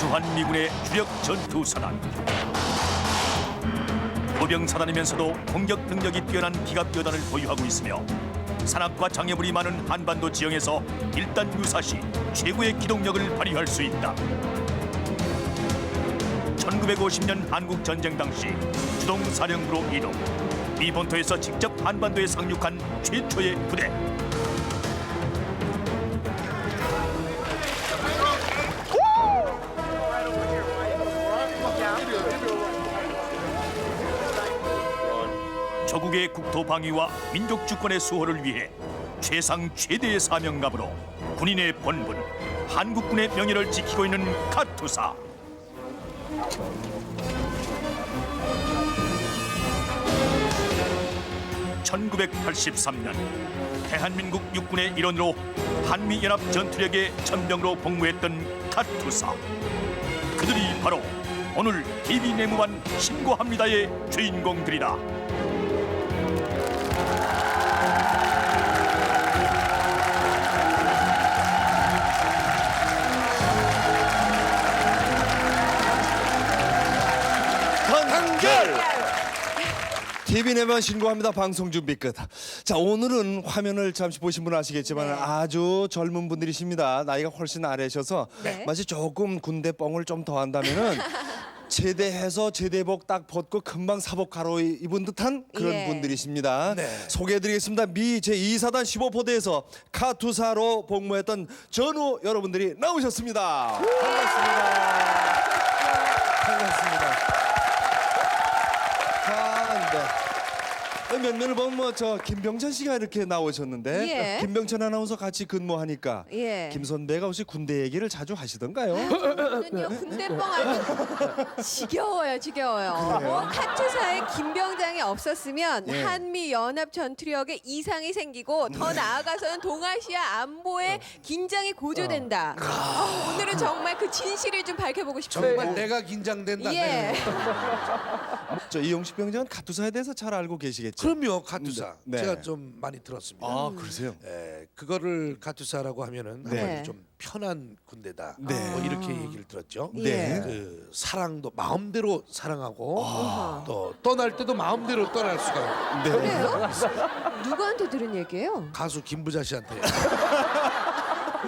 주한미군의 주력 전투사단. 보병사단이면서도 공격 능력이 뛰어난 기갑여단을 보유하고 있으며 산악과 장애물이 많은 한반도 지형에서 일단 유사시 최고의 기동력을 발휘할 수 있다. 1950년 한국 전쟁 당시 주동사령부로 이동. 미 본토에서 직접 한반도에 상륙한 최초의 부대. 조국의 국토 방위와 민족 주권의 수호를 위해 최상 최대의 사명감으로 군인의 본분, 한국군의 명예를 지키고 있는 카투사. (1983년) 대한민국 육군의 일원으로 한미연합 전투력의 전병으로 복무했던 카투사. 그들이 바로 오늘 TV 내무반 신고합니다의 주인공들이다. TV 내만 신고합니다. 방송 준비 끝. 자, 오늘은 화면을 잠시 보신 분은 아시겠지만 아주 젊은 분들이십니다. 나이가 훨씬 아래셔서 마치 조금 군대 뻥을 좀 더 한다면은 제대해서 제대복 딱 벗고 금방 사복 가로 입은 듯한 그런 분들이십니다. 소개해드리겠습니다. 미 제2사단 15포대에서 카투사로 복무했던 전우 여러분들이 나오셨습니다. 반갑습니다. 반갑습니다. 면면을 보면 저 김병찬 씨가 이렇게 나오셨는데 김병찬 아나운서 같이 근무하니까 김 선배가 혹시 군대 얘기를 자주 하시던가요? 저는요 군대뻥 아주 지겨워요. 카투사에 김병장이 없었으면 한미 연합 전투력에 이상이 생기고 더 나아가서는 동아시아 안보에 긴장이 고조된다. 오늘은 정말 그 진실을 좀 밝혀보고 싶어요. 정말 내가 긴장된다. 저 이용식 병장은 카투사에 대해서 잘 알고 계시겠죠? 그럼요, 카투사. 제가 좀 많이 들었습니다. 아, 그러세요? 그거를 카투사로 하면은 아무래도 좀 편한 군대다. 뭐 이렇게 얘기를 들었죠. 그 사랑도 마음대로 사랑하고 또 떠날 때도 마음대로 떠날 수가. 그래요? 누구한테 들은 얘기예요? 가수 김부자 씨한테.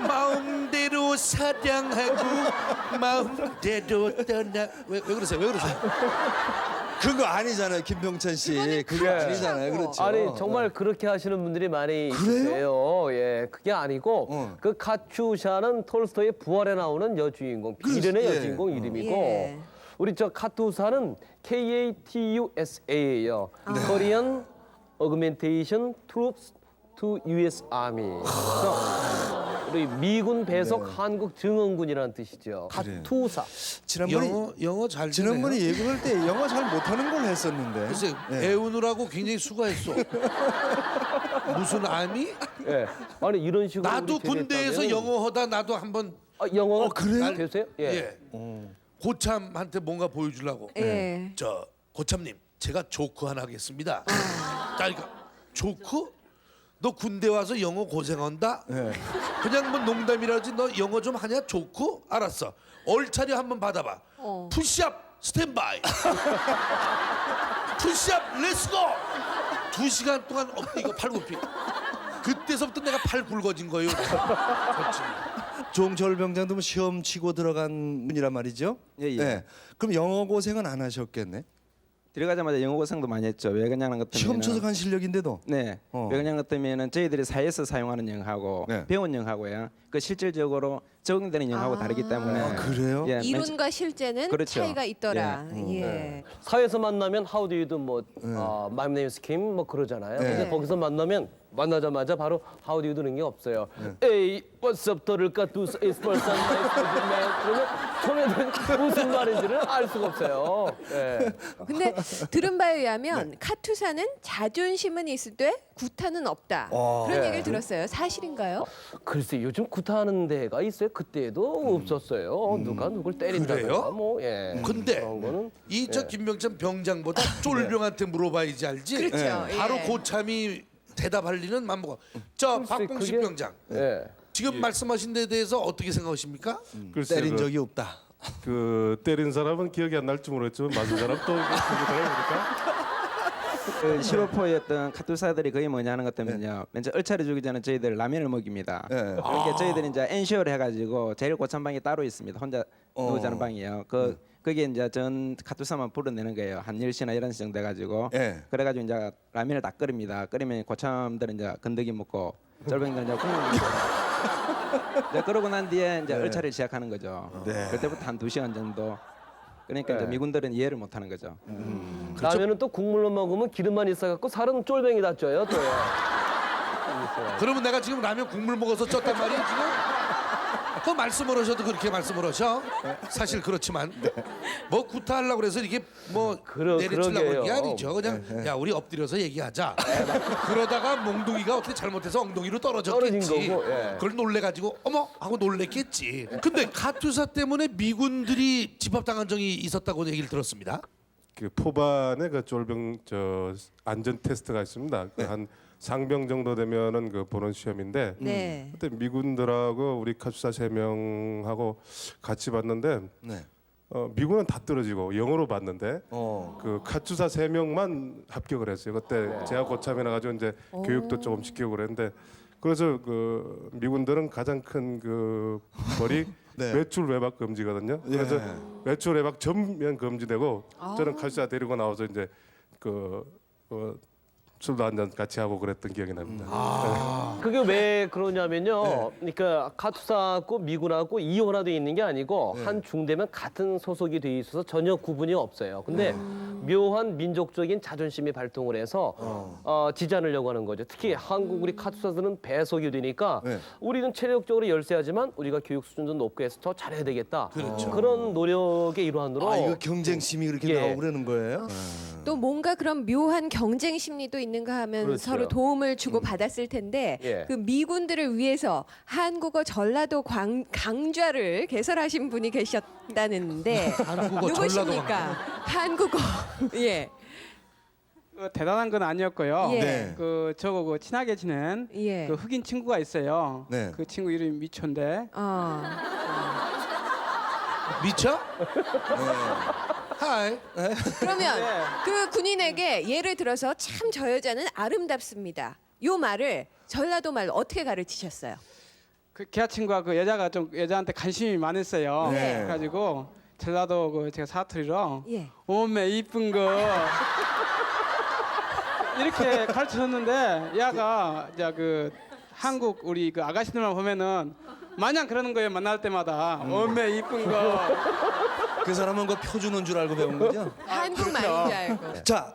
마음대로 사랑하고 마음대로 떠나. 왜 그러세요? 왜 그러세요? 그거 아니잖아요, 김병찬 씨. 그거 아니잖아요, 그렇죠? 아니 정말 그렇게 하시는 분들이 많이 있어요. 예, 그게 아니고 그 카투샤는 톨스토이의 부활에 나오는 여주인공, 비련의 여주인공 이름이고 우리 저 카투사는 KATUSA예요. Korean Augmentation Troops to U.S. Army. 우리 미군 배속 한국 증원군이라는 뜻이죠. 카투사. 영어 잘 지난번에 되네요. 예고할 때 영어 잘 못하는 걸 했었는데. 글쎄 애우느라고 굉장히 수고했어. 무슨 아미? 예. 아니 이런 식으로 나도 우리 군대에서 되겠다면은- 영어 하다 나도 한번 영어가 그래요? 되세요? 예. 고참한테 뭔가 보여주려고. 예. 저 고참님 제가 조크 하나 하겠습니다. 그러니까 조크? 너 군대 와서 영어 고생한다? 그냥 뭐 농담이라지 너 영어 좀 하냐? 조크? 알았어. 얼차려 한번 받아봐. 푸시업 스탠바이. 푸시업 렛츠고. 2시간 동안 이거 팔 굽히. 그때서부터 내가 팔 굵어진 거예요. 그렇지. 종철 병장도 뭐 시험 치고 들어간 분이란 말이죠? 예. 그럼 영어 고생은 안 하셨겠네? 들어가자마자 영어 고생도 많이 했죠. 왜 그러냐는 것 시험 같으면 쳐서 간 실력인데도. 네. 왜 그러냐는 것 같으면 저희들이 사회에서 사용하는 영어하고 배운 영어하고요. 그 실질적으로 적용되는 영어하고 다르기 때문에. 그래요? 예, 이론과 실제는 그렇죠. 차이가 있더라. 사회에서 만나면 how do you do 뭐 my name is Kim 뭐 그러잖아요. 근데 거기서 만나자마자 바로 how do you do는 게 없어요. Hey, what's up, 더를까 do is person nice man. 그러면 처음에는 무슨 말인지를 알 수가 없어요. 예. 근데 들은 바에 의하면 카투사는 자존심은 있을 때 구타는 없다. 그런 얘기를 들었어요. 사실인가요? 글쎄 요즘 구타하는 데가 있어요. 그때도 없었어요. 누가 누굴 때린다거나 그래요? 뭐 예. 근데 그런 거는 이 저 김병찬 병장보다 쫄병한테 물어봐야지 알지. 그렇죠. 바로 예. 고참이 대답할 리는 맘먹어. 저 박봉식 그게- 병장. 예. 지금 말씀하신 데 대해서 어떻게 생각하십니까? 때린 적이 없다. 그 때린 사람은 기억이 안 날지 모르겠지만 맞은 사람 또 보니까 그 시로포였던 카투사들이 거의 뭐냐는 것 때문에요. 먼저 얼차려 주기 전에 저희들 라면을 먹입니다. 그러니까 저희들이 이제 엔쇼를 해가지고 제일 고참 방이 따로 있습니다. 혼자 누워 자는 방이에요. 거기에 이제 전 카투사만 불어내는 거예요. 한 10시나 11시 정도 해가지고. 그래가지고 이제 라면을 다 끓입니다. 끓이면 고참들은 이제 건더기 먹고 쫄병들은 이제 국물 먹고. 이제 그러고 난 뒤에 이제 얼차를 시작하는 거죠. 그때부터 한 2시간 정도. 그러니까 이제 미군들은 이해를 못하는 거죠. 라면은 또 국물로 먹으면 기름만 있어갖고 살은 쫄병이 다 쪄요 또. 그러면 내가 지금 라면 국물 먹어서 쪘단 말이야 지금? 그 말씀을 하셔도 그렇게 말씀을 하셔. 사실 그렇지만 뭐 구타하려고 그래서 이게 뭐 내리치려고 그런 게 아니죠. 그냥 야 우리 엎드려서 얘기하자. 그러다가 몽둥이가 어떻게 잘못해서 엉덩이로 떨어졌겠지. 떨어진 거고, 그걸 놀래가지고 어머 하고 놀랬겠지. 근데 카투사 때문에 미군들이 집합당한 적이 있었다고 얘기를 들었습니다. 그 포반에 그 쫄병 안전 테스트가 있습니다. 그 한 상병 정도 되면은 그 보는 시험인데 네. 그때 미군들하고 우리 카투사 3명하고 같이 봤는데 미군은 다 떨어지고 영어로 봤는데 그 카투사 3명만 합격을 했어요. 그때 제가 고참이라 가지고 이제 교육도 조금 시키고 그랬는데 그래서 그 미군들은 가장 큰 그 벌이 외출 외박 금지거든요. 그래서 외출 외박 전면 금지되고 저는 카투사 데리고 나와서 이제 술도 한잔 같이 하고 그랬던 기억이 납니다. 그게 왜 그러냐면요. 그러니까 카투사하고 미군하고 이원화돼 있는 게 아니고 한 중대면 같은 소속이 돼 있어서 전혀 구분이 없어요. 근데 묘한 민족적인 자존심이 발동을 해서 지지 않으려고 하는 거죠. 특히 한국 우리 카투사들은 배속이 되니까 우리는 체력적으로 열세하지만 우리가 교육 수준도 높고 해서 더 잘해야 되겠다. 그런 노력의 일환으로 이거 경쟁심이 그렇게 나오고 그러는 거예요? 또 뭔가 그런 묘한 경쟁 심리도 있는가 하면 그렇죠. 서로 도움을 주고 받았을 텐데 예. 그 미군들을 위해서 한국어 전라도 강좌를 개설하신 분이 계셨다는데 한국어 누구십니까? 한국어 예. 대단한 건 아니었고요. 예. 저거 친하게 지낸 예. 흑인 친구가 있어요. 네. 그 친구 이름이 미초인데 미쳐? 하이. 그러면 네. 그 군인에게 예를 들어서 참 저 여자는 아름답습니다. 요 말을 전라도 말로 어떻게 가르치셨어요? 그 걔 친구가 그 여자가 좀 여자한테 관심이 많았어요. 네. 그래가지고 전라도 제가 사투리로 예. 오메 이쁜 거 이렇게 가르쳤는데 야가 이제 그 한국 우리 그 아가씨들만 보면은 마냥 그러는 거예요. 만날 때마다 오메 이쁜 거. 그 사람은 그 표주는 줄 알고 배운 거죠? 한국 말인 줄 알고. 자,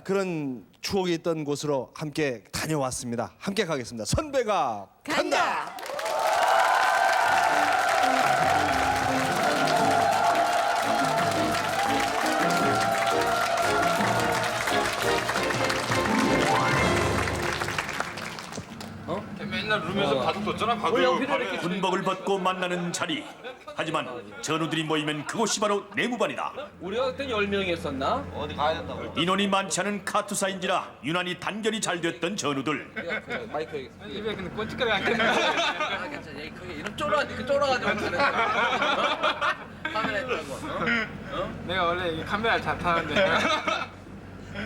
그런 추억이 있던 곳으로 함께 다녀왔습니다. 함께 가겠습니다. 선배가 간다. 맨날 룸에서 바둑 뒀잖아. 바둑. 군복을 벗고 만나는 자리. 하지만 전우들이 모이면 그곳이 바로 내무반이다. 우리가 그때 10명이었었나? 인원이 많지 않은 카투사인지라 유난히 단결이 잘 됐던 전우들. 입에 근데 꼰치가리 안 꼈네. 그게 이런 쫄아가지고 못하는 카메라 있다고. 내가 원래 이게 카메라를 잘 타는데.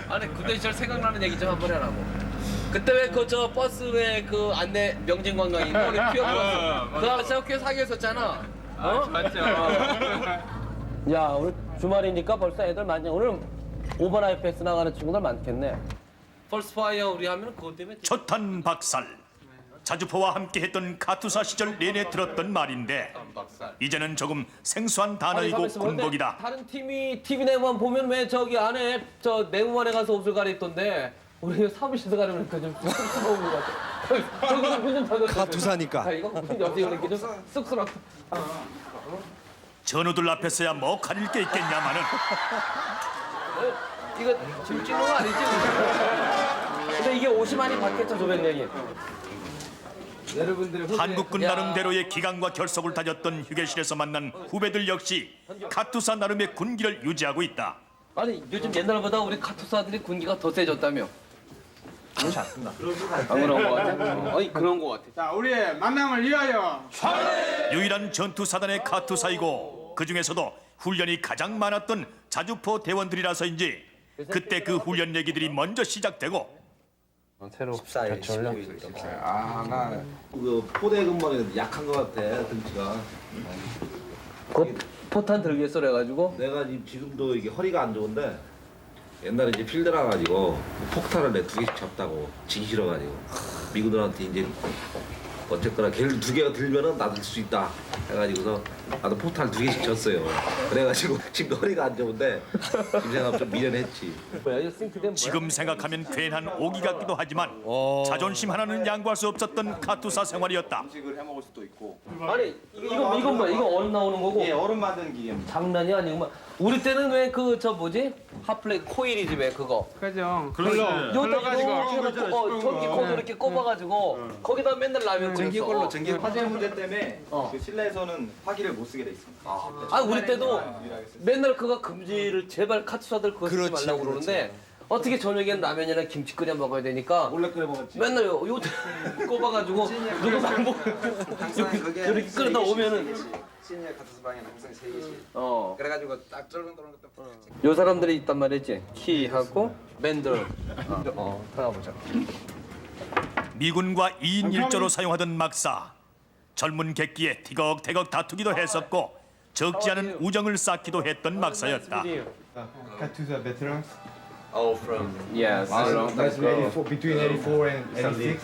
아니 군대 시절 생각나는 얘기 좀 한번 해라고. 그때 왜 그 저 버스 왜 그 안내 명진 관광이 우리 피어 버스 그 아저씨 사귀었었잖아. 맞죠. 야 오늘 주말이니까 벌써 애들 많네. 오늘 오버라이프에서 나가는 친구들 많겠네. 펄스 파이어 우리 하면 그것 때문에. 초탄 박살. 자주포와 함께했던 카투사 시절 내내 들었던 말인데 이제는 조금 생소한 단어이고 가만있어 보는데 군복이다. 다른 팀이 TV 내무만 보면 왜 저기 안에 저 내무반에 가서 옷을 갈아입던데 우리 사무실에서 가려니까 좀 쑥스러운 것 같아. 저기서 문좀 닫아. 카투사니까. 이거 무슨 여기 이렇게 좀 쑥스럽다. 전우들 앞에서야 뭐 가릴 게 있겠냐마는 이거 지금 찍는 거 아니지? 근데 이게 옷이 많이 바뀌었죠 조변령이. 한국군 나름대로의 기강과 결속을 다졌던 휴게실에서 만난 후배들 역시 카투사 나름의 군기를 유지하고 있다. 아니 요즘 옛날보다 우리 카투사들이 군기가 더 세졌다며? 그렇지 않습니다. 안 그런 거 같아? 아니 그런 거 같아. 자 우리의 만남을 위하여. 유일한 전투 사단의 카투사이고 그 중에서도 훈련이 가장 많았던 자주포 대원들이라서인지 그때 그 훈련 얘기들이 먼저 시작되고 그 포대 근방에 약한 것 같아 등치가. 포탄 들겠어 그래가지고 내가 지금도 이게 허리가 안 좋은데 옛날에 이제 필드 나가지고 폭탄을 내 2개씩 잡다고 지기 싫어가지고 미군들한테 이제 어쨌거나 걔를 2개가 들면은 나들 수 있다 해가지고서 나도 폭탄을 2개씩 쳤어요. 그래가지고 지금 허리가 안 좋은데 지금 생각 좀 미련했지. 지금 생각하면 괜한 오기 같기도 하지만 자존심 하나는 양보할 수 없었던 카투사 생활이었다. 아니 이건 뭐야? 이거 얼음 나오는 거고? 예, 얼음 만드는 기계입니다. 장난이 아니구만. 우리 때는 왜 그 저 뭐지? 핫플레이 코일이지 왜 그거? 그죠? 요다 이렇게 전기 코드 이렇게 꼽아가지고 거기다 맨날 라면 끓였어. 전기 화재 문제 때문에 그 실내에서는 화기를 못 쓰게 돼 있습니다. 아 우리 때도 맨날 그거 금지를 제발 카투사들 그거 쓰지 말라고 그러는데 어떻게 저녁엔 라면이나 김치 끓여 먹어야 되니까 원래 끓여 먹었지. 맨날 요 꼽아가지고 누구 안 먹고 이렇게 끓여다 오면은 시니어 카투사 방에는 항상 3개씩. 그래가지고 딱 쫄렁쫄렁 요 사람들이 있단 말이지. 키하고 맨들. 들어가보자. 미군과 2인 1조로 사용하던 막사. 젊은 객기에 티격태격 다투기도 했었고 적지 않은 우정을 쌓기도 했던 막사였다. Katusha veterans. Oh, from yes. That's 84, between 84 and 86.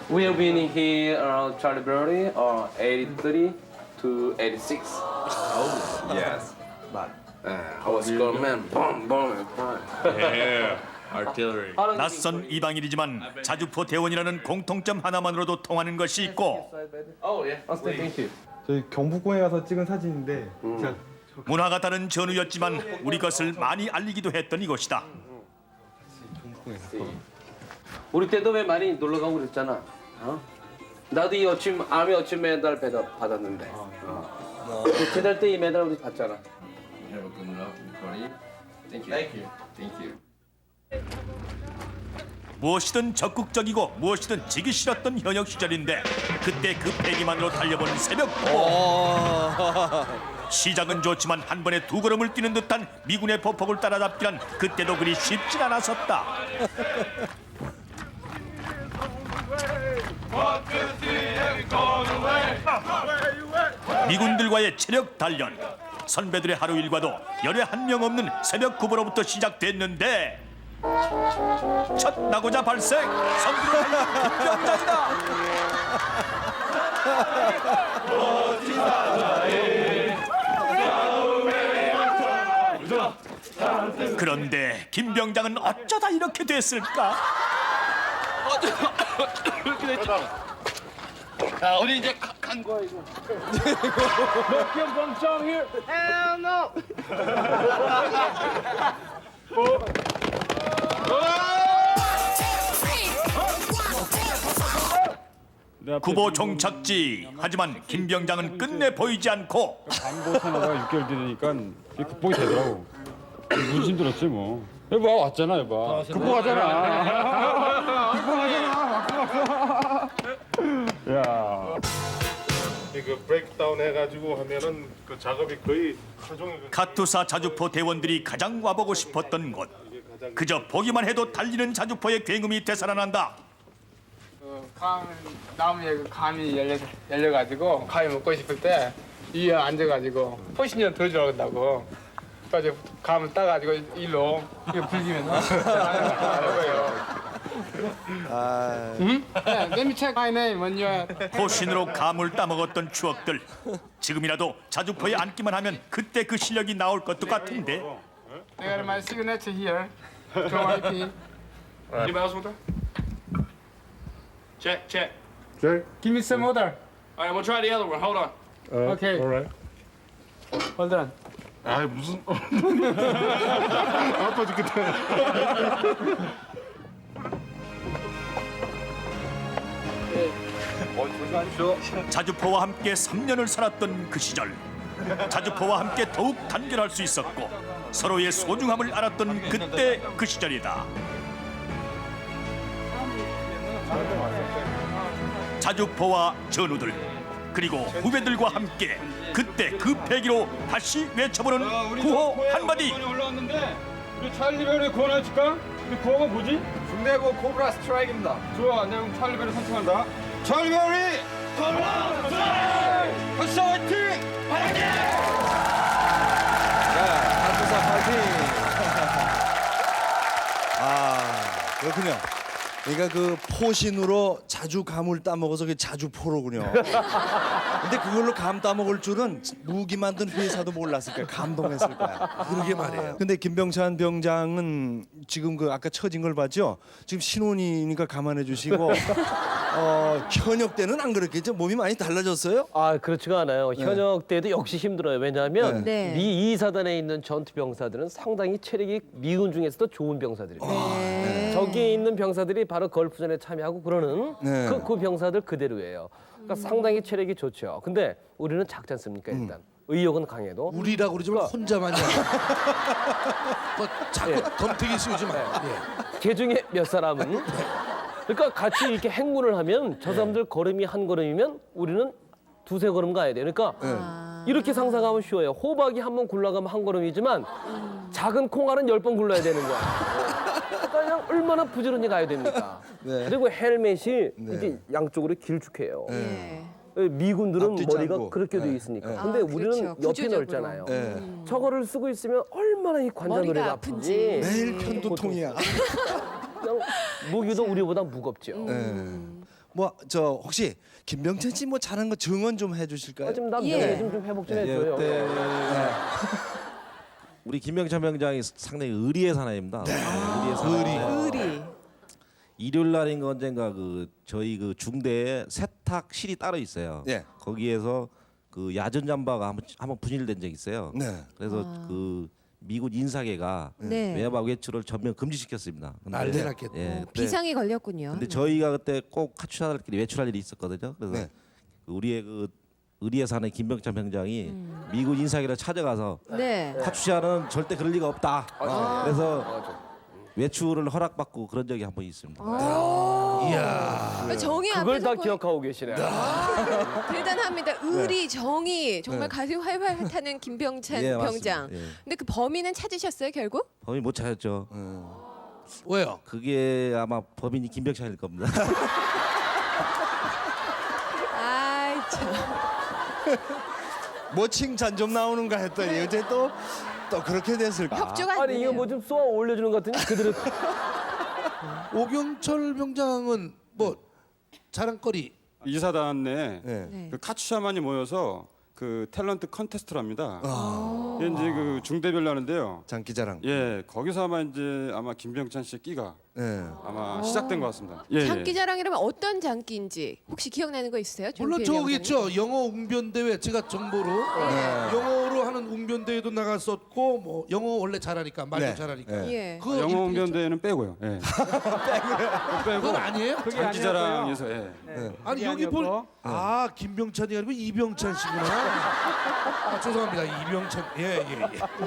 We have been here around Charlie Brody or 83 to 86. Oh, yes. I was good man. Boom, boom, boom. Yeah. Artillery. 낯선 이방인이지만 자주포 대원이라는 공통점 하나만으로도 통하는 것이 있고 Oh yeah. Thank you. 저희 경복궁에 가서 찍은 사진인데 제가 문화가 다른 전우였지만 우리 것을 많이 알리기도 했던 이곳이다. 우리 때도 왜 많이 놀러 가고 그랬잖아. 나도 이 아미 어침 메달 받았는데. 그 제달 때 이 메달 우리 받잖아. 무엇이든 적극적이고 무엇이든 지기 싫었던 현역 시절인데 그때 그 패기만으로 달려본 새벽 포. 시작은 좋지만 한 번에 2걸음을 뛰는 듯한 미군의 보폭을 따라잡기란 그때도 그리 쉽진 않았었다. 미군들과의 체력 단련. 선배들의 하루 일과도 열에 한 명 없는 새벽 9부로부터 시작됐는데 첫 나고자 발생 선두를 달린 김병장이다. 그런데 김병장은 어쩌다 이렇게 됐을까? 우리 이제 간 거야 이거. 구보 종착지. 하지만 김병장은 끝내 보이지 않고 안보 생활가 6개월 되니까 극복이 되더라고. 무슨 힘들었지 뭐. 여봐 왔잖아 여봐. 극복하잖아. 극복하잖아. 야. 그 브레이크다운 해가지고 하면은 그 작업이 거의 하루 종일. 카투사 자주포 대원들이 가장 와보고 싶었던 곳. 그저 보기만 해도 달리는 자주포의 굉음이 되살아난다. 나무에 그 감이 열려가지고 감이 먹고 싶을 때 위에 앉아가지고 포신전 더 들어간다고. 그래서 감을 따가지고 일로 이렇게 불기면 거예요. Let me check my name when you are. 포신으로 감을 따먹었던 추억들. 지금이라도 자주포에 앉기만 하면 그때 그 실력이 나올 것도 같은데. I got my signature here. Joe IP. Anybody else want that? Check, check. Okay. Give me some order. All right, we'll try the other one. Hold on. Okay. Alright. Hold on. 아 무슨 아파 죽겠다. 자주포와 함께 3년을 살았던 그 시절. 자주포와 함께 더욱 단결할 수 있었고 서로의 소중함을 알았던 그때 그 시절이다. 자주포와 전우들 그리고 후배들과 함께 그때 그 패기로 다시 외쳐보는 구호 한마디. 올라왔는데 우리 찰리베리 구원 해줄까? 우리 구호가 뭐지? 중대구 코브라 스트라이크입니다. 좋아, 내가 그럼 찰리베리 선택한다. 찰리베리 코브라 스트라이크! 가시죠, 화이팅! 카투사 파이팅! 그렇군요. 그러니까 그 포신으로 자주 감을 따먹어서 그게 자주포로군요. 근데 그걸로 감 따먹을 줄은 무기 만든 회사도 몰랐을 거야. 감동했을 거야. 그러게 말이에요. 근데 김병찬 병장은 지금 그 아까 처진 걸 봤죠? 지금 신혼이니까 감안해 주시고 현역 때는 안 그랬겠죠? 몸이 많이 달라졌어요? 아 그렇지가 않아요. 현역 때도 역시 힘들어요. 왜냐하면 네. 미 2사단에 있는 전투 병사들은 상당히 체력이 미군 중에서도 좋은 병사들이에요. 네. 저기에 있는 병사들이 바로 걸프전에 참여하고 그러는 네. 그 병사들 그대로예요. 그러니까 상당히 체력이 좋죠. 근데 우리는 작지 않습니까 일단. 의욕은 강해도. 우리라고 그러지만 혼자만이 아니야. 뭐 자꾸 덤태기 씌우지 마. 개 중에 몇 사람은 그러니까 같이 이렇게 행군을 하면 저 사람들 걸음이 한 걸음이면 우리는 두세 걸음 가야 돼. 그러니까 이렇게 상상하면 쉬워요. 호박이 한 번 굴러가면 한 걸음이지만 작은 콩알은 10번 굴러야 되는 거야. 그러니까 그냥 얼마나 부지런히 가야 됩니까? 네. 그리고 헬멧이 이게 양쪽으로 길쭉해요. 네. 미군들은 앞뒤 머리가 짧고. 그렇게 돼 네. 있으니까. 네. 근데 아, 우리는 그렇죠. 옆에 구조적으로. 넓잖아요. 네. 저거를 쓰고 있으면 얼마나 이 관자놀이가 머리가 아픈지. 매일 편두통이야. 그냥 무기도 우리보다 무겁죠. 뭐 저 혹시 김병찬 씨 뭐 잘하는 거 증언 좀 해주실까요? 좀 남 예. 좀 회복 좀 해줘요. 우리 김병찬 병장이 상당히 의리의 사나이입니다. 의리의 사나이. 의리. 일요일 날인가 언젠가 그 저희 그 중대에 세탁실이 따로 있어요. 예. 거기에서 그 야전 잠바가 한번 분실된 적이 있어요. 네. 그래서 그 미군 인사계가 네. 외박 외출을 전면 금지시켰습니다. 근데 난리 났겠다. 예, 그때- 비상이 걸렸군요. 근데 저희가 그때 꼭 카투사들끼리 외출할 일이 있었거든요. 그래서 네. 그 우리의 그 의리의 사나이 김병찬 병장이 미군 인사계를 찾아가서 네. 카투샤는 절대 그럴 리가 없다. 그래서 외출을 허락받고 그런 적이 한 번 있습니다. 이야. 정의 그걸 앞에서 다 거의- 기억하고 계시네. 대단합니다. 의리, 정의 정말 가슴이 활활 타는 김병찬 예, 병장. 맞습니다. 예. 근데 그 범인은 찾으셨어요 결국? 범인 못 찾았죠. 왜요? 그게 아마 범인이 김병찬일 겁니다. 아이 참. 뭐 칭찬 좀 나오는가 했더니 어제 또 그렇게 됐을까? 협조가 안 아니 이거 되네요. 뭐 좀 쏘아 올려주는 것 같더니 그대로 오경철 병장은 뭐 자랑거리. 이사단 내 네. 네. 그 카투샤만이 모여서 그 탤런트 컨테스트를 합니다. 아. 이게 이제 그 중대별로 하는데요. 장기자랑. 예, 거기서 아마 김병찬 씨의 끼가 네. 아마 시작된 것 같습니다. 예, 장기자랑이라면 어떤 장기인지 혹시 기억나는 거 있으세요? 물론 정필 저기 병장님? 있죠. 영어 웅변대회 제가 정보로 영어로 하는 웅변대회도 나갔었고 뭐 영어 원래 잘하니까 말도 네. 잘하니까. 네. 예. 그 영어 일등이죠. ung변대회는 빼고요. 예. 그건 아니에요? 그게 장기자랑에서 예. 아니 그게 여기 볼 아니었고. 김병찬이 아니고 이병찬 씨구나. 죄송합니다. 이병찬. 예.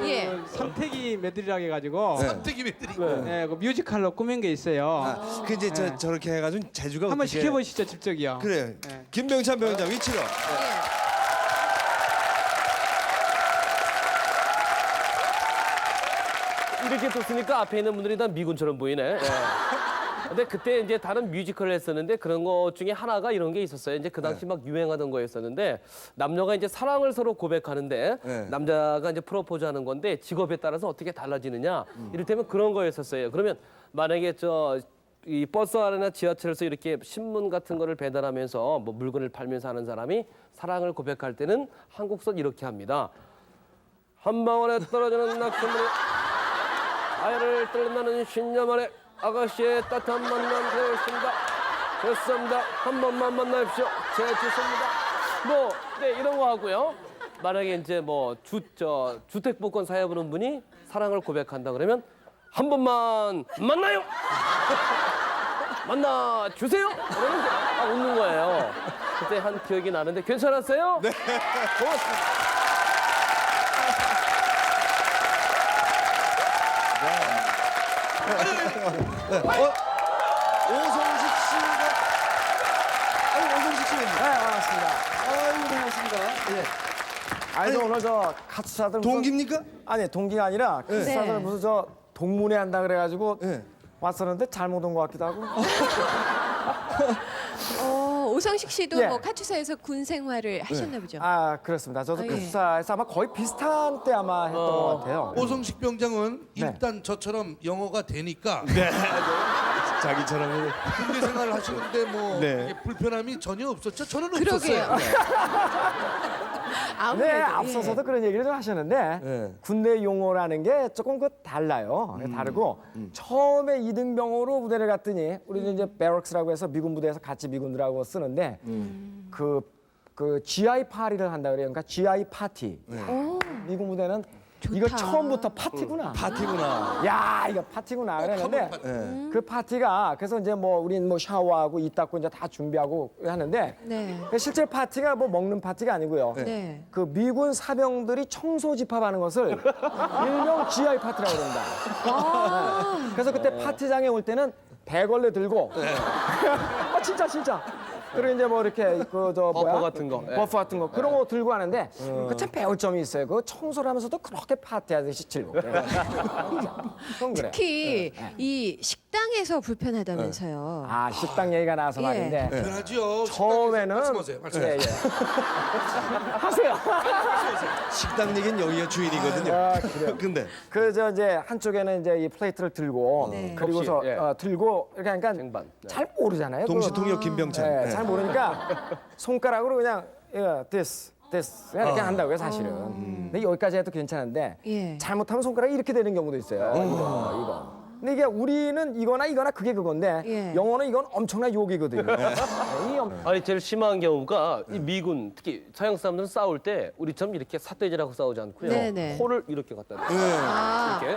예. 선택이 메들이라고 해가지고 선택이 왜 드리? 네, 그 뮤지컬로 꾸민 게 있어요. 그 이제 저렇게 해가지고 제주가 한번 어떻게- 시켜보시죠, 직접이요. 그래. 네. 김병찬 병장 위치로. 이렇게 뒀으니까 앞에 있는 분들이 다 미군처럼 보이네. 예. 근데 그때 이제 다른 뮤지컬을 했었는데 그런 것 중에 하나가 이런 게 있었어요. 이제 그 당시 막 유행하던 거였었는데 남녀가 이제 사랑을 서로 고백하는데 네. 남자가 이제 프로포즈하는 건데 직업에 따라서 어떻게 달라지느냐 이를테면 그런 거였었어요. 그러면 만약에 이 버스 안이나 지하철에서 이렇게 신문 같은 거를 배달하면서 뭐 물건을 팔면서 하는 사람이 사랑을 고백할 때는 한국선 이렇게 합니다. 한 방울에 떨어지는 낙엽물이 아이를 떨린다는 신념 아래 아가씨의 따뜻한 만남 되었습니다. 됐습니다. 한 번만 만나십시오. 제 좋습니다. 뭐 네, 이런 거 하고요. 만약에 이제 뭐 주택복권 사용하는 분이 사랑을 고백한다 그러면 한 번만 만나요. 만나 주세요. 그러면 이제 딱 웃는 거예요. 그때 한 기억이 나는데 괜찮았어요? 네. 고맙습니다. 오성식 씨가. 아니 오성식 씨는. 네, 반갑습니다. 아이고 아니 저 오늘 저 카츠사들 무슨- 동기입니까? 아니 동기가 아니라 카츠사들 네. 무슨 저 동문회 한다 그래가지고 네. 왔었는데 잘못 온 것 같기도 하고. 오성식 씨도 예. 뭐 카투사에서 군 생활을 하셨나 보죠? 아 그렇습니다. 저도 아, 예. 카츠사에서 아마 거의 비슷한 때 아마 했던 것 같아요. 오성식 병장은 네. 일단 저처럼 영어가 되니까 자기처럼. 군대 생활을 하시는데 뭐 네. 이게 불편함이 전혀 없었죠? 저는 그러게요. 없었어요. 아무래도 네, 예. 앞서서도 그런 얘기를 좀 하셨는데 네. 군대 용어라는 게 조금 달라요. 다르고 처음에 이등병으로 부대를 갔더니 우리는 이제 베럭스라고 해서 미군 부대에서 같이 미군들하고 쓰는데 그 GI 파티를 한다 그래요. 그러니까 GI 파티. 오, 미군 부대는 좋다. 이거 처음부터 파티구나. 파티구나. 야 이거 파티구나 그랬는데 네. 그 파티가 그래서 이제 뭐 우린 뭐 샤워하고 이 닦고 이제 다 준비하고 하는데 네. 실제 파티가 뭐 먹는 파티가 아니고요. 네. 그 미군 사병들이 청소 집합하는 것을 일명 GI 파티라고 그런다. 네. 그래서 그때 파티장에 올 때는 배걸레 들고 아 진짜 그리고 이제 뭐 이렇게 그 버퍼 같은 거. 예. 버프 같은 거 그런 거 들고 하는데 그 참 배울 점이 있어요. 그 청소를 하면서도 그렇게 파티하듯이 즐겁게. 그건 그래. 특히 이 식당에서 불편하다면서요. 아 식당 얘기가 나와서 예. 말인데 편하죠. 처음에는 말씀하세요. 말씀하세요. 하세요. 식당 얘기는 여기가 주인이거든요. 아, 그래요. 근데 그저 이제 한쪽에는 이제 이 플레이트를 들고 네. 그리고서 접시, 예. 들고 이렇게 하니까 쟁반. 네. 잘 모르잖아요. 동시통역 김병찬. 네, 네. 잘 모르니까 손가락으로 그냥 this 그냥 이렇게 한다고요 사실은. 근데 여기까지 해도 괜찮은데 예. 잘못하면 손가락이 이렇게 되는 경우도 있어요. 이거. 근데 이게 우리는 이거나 그게 그건데 예. 영어는 이건 엄청난 욕이거든요. 이 아니 제일 심한 경우가 이 미군 특히 서양 사람들은 싸울 때 우리처럼 이렇게 삿대질하고 싸우지 않고요. 네네. 코를 이렇게 갖다 대요. 아, 이렇게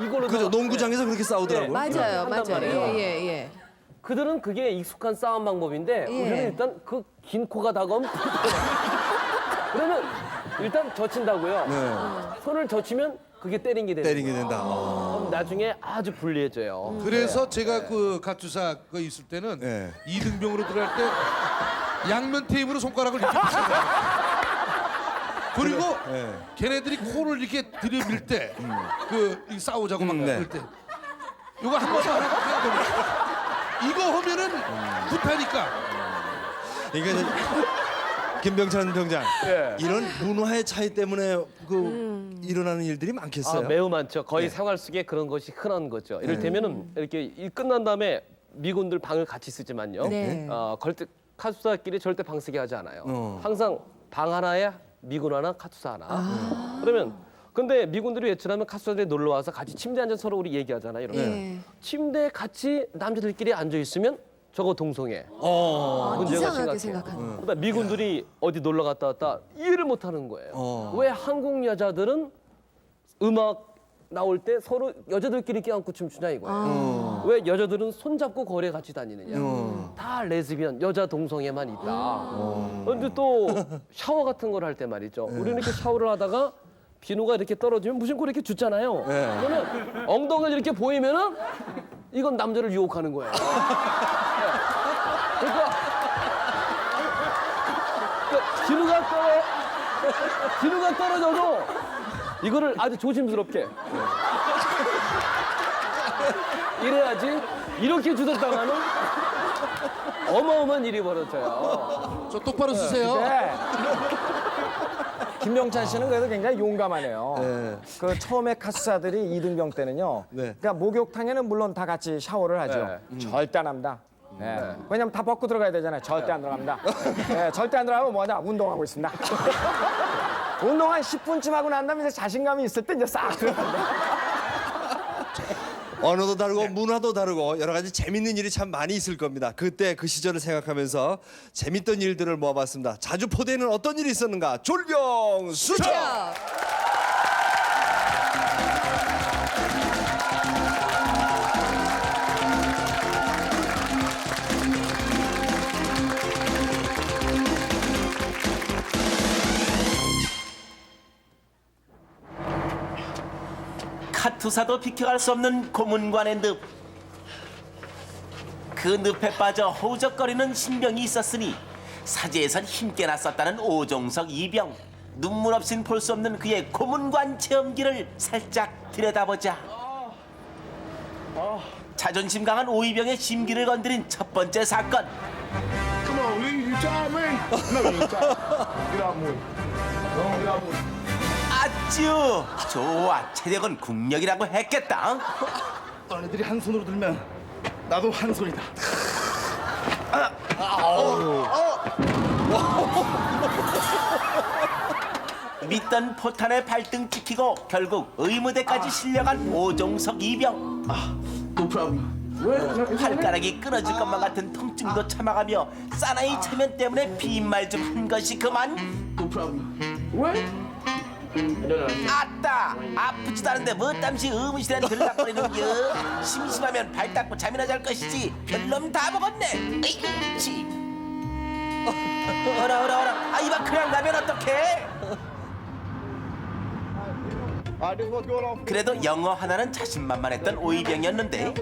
이걸로 그죠? 농구장에서 그렇게 싸우더라고요. 맞아요, 한단 맞아요. 말이에요. 예. 그들은 그게 익숙한 싸움 방법인데 예. 우리는 일단 그 긴 코가 다가오면 그러면 일단 젖힌다고요. 손을 젖히면 그게 때린 게 되는 때리게 거예요. 된다. 그럼 나중에 아주 불리해져요. 그래서 제가 그 가투사 그 있을 때는 네. 이등병으로 들어갈 때 양면 테이프로 손가락을 이렇게 붙여요. 그리고 걔네들이 코를 이렇게 들이밀 때 그 싸우자고 막 네. 그럴 때 이거 한 번만 하면 됩니다. 이거 하면은 굿하니까. 그러니까 김병찬 병장 예. 이런 문화의 차이 때문에 일어나는 일들이 많겠어요. 매우 많죠. 거의 생활 속에 그런 것이 흔한 거죠. 이를테면은 이렇게 일 끝난 다음에 미군들 방을 같이 쓰지만요. 네. 카투사끼리 절대 방 쓰게 하지 않아요. 항상 방 하나에 미군 하나, 카투사 하나. 그러면 근데 미군들이 외출하면 카투사들이 놀러 와서 같이 침대에 앉아서 서로 우리 얘기하잖아요. 이렇게. 예. 침대에 같이 남자들끼리 앉아 있으면 저거 동성애. 문제가 이상하게 심각해요. 생각하는. 그러니까 미군들이 어디 놀러 갔다 왔다 이해를 못 하는 거예요. 왜 한국 여자들은 음악 나올 때 서로 여자들끼리 껴안고 춤추냐 이거예요. 왜 여자들은 손잡고 거리에 같이 다니느냐. 다 레즈비언, 여자 동성애만 있다. 그런데 또 샤워 같은 걸 할 때 말이죠. 우리는 이렇게 샤워를 하다가 비누가 이렇게 떨어지면 무심코 이렇게 줍잖아요. 그러면 엉덩이를 이렇게 보이면은 이건 남자를 유혹하는 거예요. 그러니까 비누가 떨어져도 이거를 아주 조심스럽게 이래야지 이렇게 주접당하는 어마어마한 일이 벌어져요. 저 똑바로 쓰세요. 네. 김병찬 씨는 그래도 굉장히 용감하네요. 그 처음에 카투사들이 이등병 때는요. 그러니까 목욕탕에는 물론 다 같이 샤워를 하죠. 절대 안 합니다. 왜냐면 다 벗고 들어가야 되잖아요. 절대 안 들어갑니다. 절대 안 들어가면 뭐냐? 운동하고 있습니다. 운동 한 10분쯤 하고 난 다음에 이제 자신감이 있을 때 이제 싹 들어갑니다. 언어도 다르고 문화도 다르고 여러 가지 재밌는 일이 참 많이 있을 겁니다. 그때 그 시절을 생각하면서 재밌던 일들을 모아봤습니다. 자주포대에는 어떤 일이 있었는가? 졸병 수첩! 카투사도 비켜갈 수 없는 고문관의 늪. 그 늪에 빠져 허우적거리는 신병이 있었으니 사제에선 힘께나 썼다는 오종석 이병. 눈물 없인 볼 수 없는 그의 고문관 체험기를 살짝 들여다보자. 자존심 강한 오이병의 심기를 건드린 첫 번째 사건. Come on, Lee, you tired, man? No, you ain't tired. Get out, boy. Go on, get out, boy. 아쭈 좋아, 체력은 국력이라고 했겠다. 너네들이 한 손으로 들면 나도 한 손이다. 믿던 포탄에 발등 찍히고 결국 의무대까지 실려간 오종석 이병. No problem. 발가락이 끊어질 것만 같은 통증도 참아가며 사나이 체면 때문에 빈말 좀 한 것이 그만. No problem. 아따, 아프지도 않은데 뭐 땀시 의무실에 들락거리는겨. 심심하면 발 닦고 잠이나 잘 것이지. 별놈 다 먹었네. 에이치. 어라. 아, 이봐 그냥 가면 어떡해. 그래도 영어 하나는 자신만만했던 오이병이었는데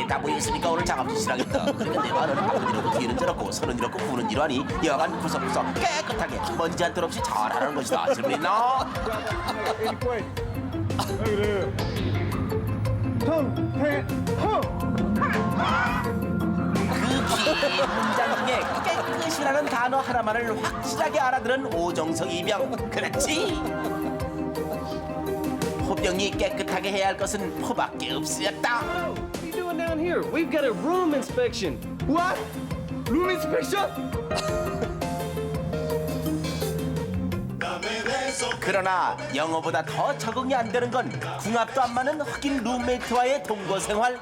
다 모였으니까 오늘 작업도 시작하겠다. 그러니까 내 말은 앞은 이렇고 뒤는 저렇고 손은 이렇고 부는 이러하니 여간 구석구석 깨끗하게 먼지 한 톨 없이 잘하는 것이다. 질문 있나? 그 긴 문장 중에 깨끗이라는 단어 하나만을 확실하게 알아들은 오종석 이병. 그렇지? 포병이 깨끗하게 해야 할 것은 포밖에 없으였다. What are you doing down here? We've got a room inspection. What? Room inspection? 그러나 영어보다 더 적응이 안 되는 건 궁합도 안 맞는 흑인 룸메이트와의 동거 생활.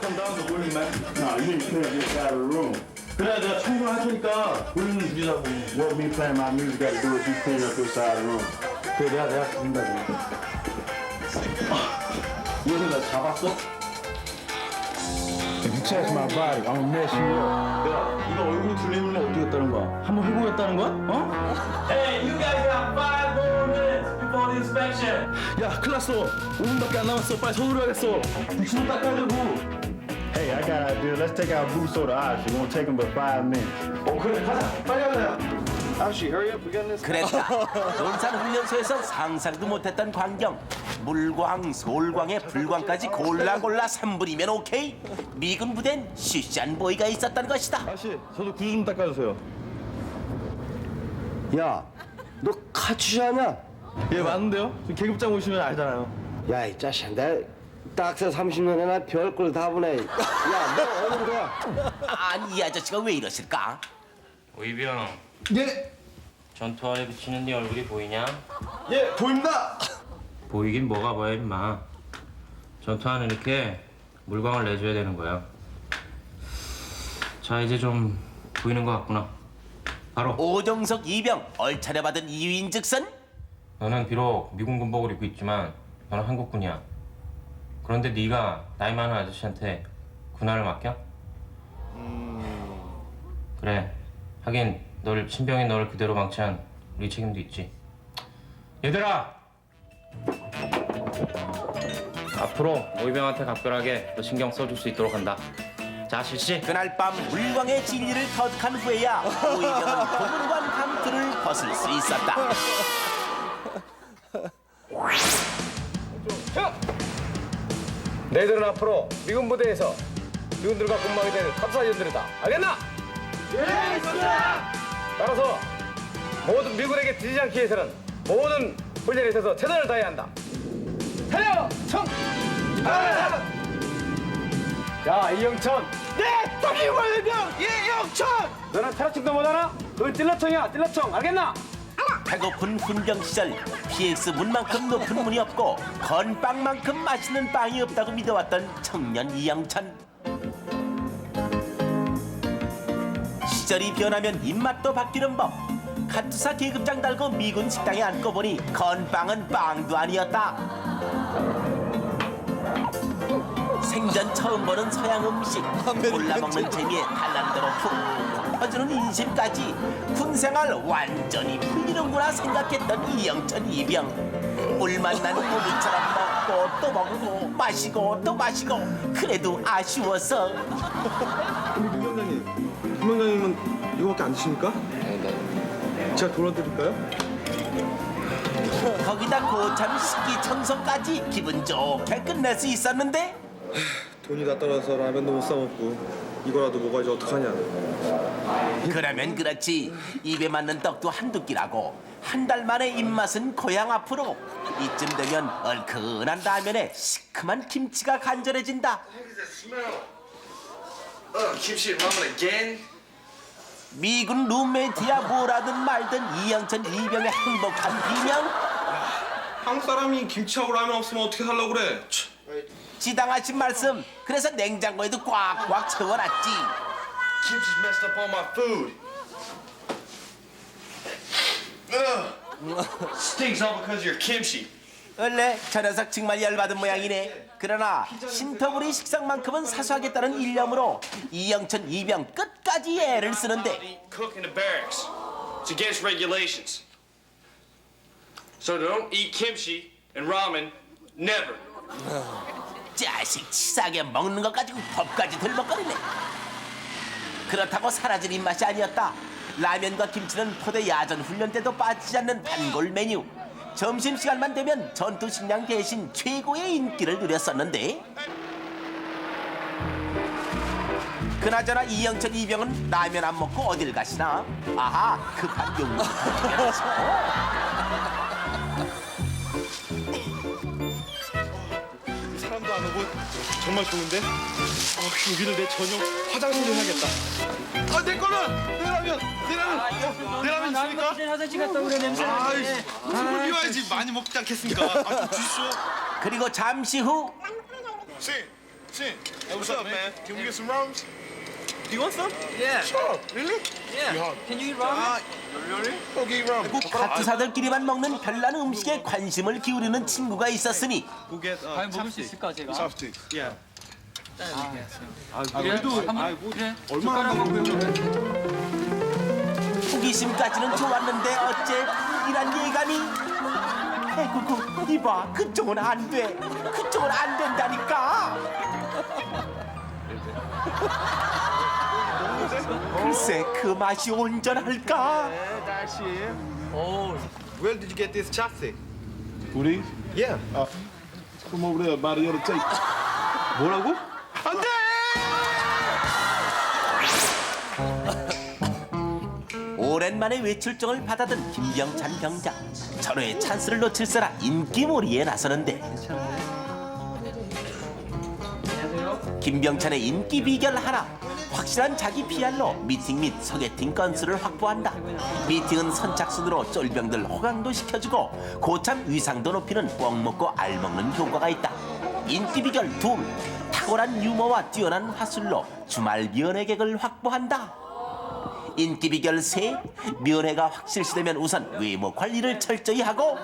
Come down to room, man. Nah, you need to clean up this side of the room. 그래, 내가 청소를 할 테니까 볼륨 줄이자고. What me playing my music got to do is you clean up this side of the room. 그래, 내가 준다. 이거 나 잡았어? If you touch my body, I'm gonna mess you up. 야, 이거 얼굴 들리면 어떻게 했다는 거야? 한번 해보겠다는 거야? 어? Hey, you guys got 5 more minutes before the inspection. 야, 큰일 났어. 5분밖에 안 남았어. 빨리 손으로 하겠어. 부치도 닦아야 되고. Hey, I got an idea. Let's take our boots to the ice. It won't take them but 5 minutes. 그래, 가자. 빨리 가자. Actually, hurry up. We got this. 그랬다. 논산훈련소에서 상상도 못했던 광경. 물광, 솔광에 불광까지 골라 3분이면 오케이. 미군 부대엔 시시한 보이가 있었던 것이다. 아저씨, 저도 구두 좀 닦아주세요. 야, 너 카츄샤냐? 예, 맞는데요? 계급장 오시면 알잖아요. 야, 이 자식아, 내 딱새 30년에 나 별걸 다 보네. 야, 너 어느 거야? 아니 이 아저씨가 왜 이러실까? 오이병, 예, 전투화에 비치는 네 얼굴이 보이냐? 예, 보입니다. 보이긴 뭐가 보여 임마. 전투화는 이렇게 물광을 내줘야 되는 거야. 자, 이제 좀 보이는 것 같구나. 바로 오종석 이병 얼차려 받은 이유인즉슨 너는 비록 미군 군복을 입고 있지만 너는 한국군이야. 그런데 네가 나이 많은 아저씨한테 군화를 맡겨? 그래, 하긴 신병인 너를 그대로 방치한 우리 책임도 있지. 얘들아! 앞으로 오이병한테 각별하게 너 신경 써줄 수 있도록 한다. 자, 실시. 그날 밤 물광의 진리를 터득한 후에야 오이병은 고문관 함투를 벗을 수 있었다. 너희들은 앞으로 미군 부대에서 미군들과 근무하게 되는 탑사위원들이다. 알겠나? 예, 알겠습니다. 따라서 모든 미군에게 뒤지지 않기 위해서는 모든 훈련에 있어서 최선을 다해야 한다. 달려! 청! 자, 이영천. 네, 떡이 월병 이영천. 너는 테러청도 못하나? 넌 찔러청이야, 찔러청. 알겠나? 배고픈 훈병 시절 PX 문만큼 높은 문이 없고 건빵만큼 맛있는 빵이 없다고 믿어왔던 청년 이영천. 시절이 변하면 입맛도 바뀌는 법. 카투사 계급장 달고 미군 식당에 앉고 보니 건빵은 빵도 아니었다. 생전 처음 보는 서양 음식, 골라먹는 재미에 달란대로 푹 퍼주는 인심까지 군생활 완전히 풀리는구나 생각했던 이영천 이병. 물 만난 고기처럼 먹고 또 먹고 마시고 또 마시고 그래도 아쉬워서. 우리 김병장님은 이거밖에 안 드십니까? 제가 돌아드릴까요? 거기다 고참 식기 청소까지 기분 좋게 끝낼 수 있었는데 돈이 다 떨어져서 라면도 못 사 먹고 이거라도 먹어야지 어떡하냐. 그러면 그렇지 입에 맞는 떡도 한두 끼라고 한 달 만에 입맛은 고향 앞으로 이쯤 되면 얼큰한 라면에 시큼한 김치가 간절해진다. 김치 라면 again? 미군 룸메이트야 뭐라든 말든 이영천 이병의 행복한 비명. 한국 사람이 김치하고 라면 없으면 어떻게 살려고 그래? 지당하신 말씀. 그래서 냉장고에도 꽉꽉 채워놨지. Kimchi's messed up all my food. Stinks all because of your kimchi. 원래 저 녀석 정말 열받은 모양이네. 그러나 신터부리 식상만큼은 사수하겠다는 일념으로 이영천 이병 끝까지 애를 쓰는데 Cook in the barracks. It's against regulations. So don't eat kimchi and ramen. Never. 자식 치사하게 먹는 것 가지고 법까지 들먹거리네. 그렇다고 사라질 입맛이 아니었다. 라면과 김치는 포대 야전 훈련 때도 빠지지 않는 단골 메뉴. 점심시간만 되면 전투식량 대신 최고의 인기를 누렸었는데 그나저나 이영천 이병은 라면 안 먹고 어딜 가시나? 아하, 급한 용무. 사람도 안 오고 정말 좋은데? 여기를 내 저녁 화장실 좀 해야겠다. 내 거는! 내 라면! 내 라면 있습니까? 화장실 갔다 오래 냄새. 물 비워야지 많이 먹지 않겠습니까? 좀 주시오. 그리고 잠시 후 Hey, what's up, man? Can we get some rounds? Do you want some? Yeah. Sure. Really? Yeah. Can you eat ramen? Really? Go get ramen. 카투사들끼리만 먹는 별난 음식에 관심을 기울이는 친구가 있었으니 Go get 과연 먹을 수 있을까 제가? chopstick. Yeah. 그래도 그래. 얼마나 먹고요? 호기심까지는 좋았는데 어째 이란 예감이. 아이고 이봐 그쪽은 안 돼. 그쪽은 안 된다니까. 글쎄 그 맛이 온전할까? Oh, where did you get this chopstick? 우리 Yeah. come over there by the other tape. 뭐라고? 안 돼! 오랜만에 외출정을 받아든 김병찬 병장. 전후의 찬스를 놓칠세라 인기몰이에 나서는데 김병찬의 인기 비결 하나. 확실한 자기 PR로 미팅 및 소개팅 건수를 확보한다. 미팅은 선착순으로 쫄병들 호강도 시켜주고 고참 위상도 높이는 꼭 먹고 알 먹는 효과가 있다. 인기 비결 둘. 탁월한 유머와 뛰어난 화술로 주말 면회객을 확보한다. 인기 비결 셋. 면회가 확실시되면 우선 외모 관리를 철저히 하고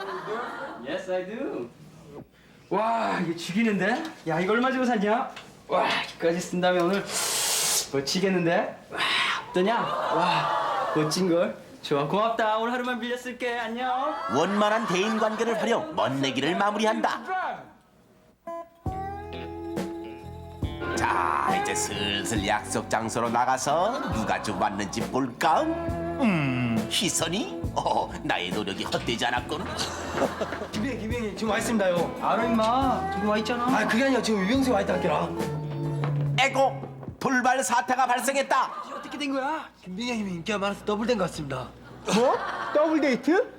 Yes, I do. 와, 이게 죽이는데? 야, 이거 얼마 주고 샀냐? 와, 이까지 쓴다면 오늘 멋지겠는데? 와, 어떠냐? 와, 멋진 걸. 좋아, 고맙다. 오늘 하루만 빌려 쓸게. 안녕. 원만한 대인관계를 활용 멋내기를 마무리한다. 자, 이제 슬슬 약속 장소로 나가서 누가 좀 왔는지 볼까? 희선이? 나의 노력이 헛되지 않았군. 김병희 지금 와 있습니다요. 알아 임마. 지금 와 있잖아. 아, 그게 아니라 지금 유병수 와 있다 할게라. 에고! 돌발 사태가 발생했다. 어떻게 된 거야? 김병희 형이 인기가 많아서 더블된 것 같습니다. 뭐? 더블 데이트?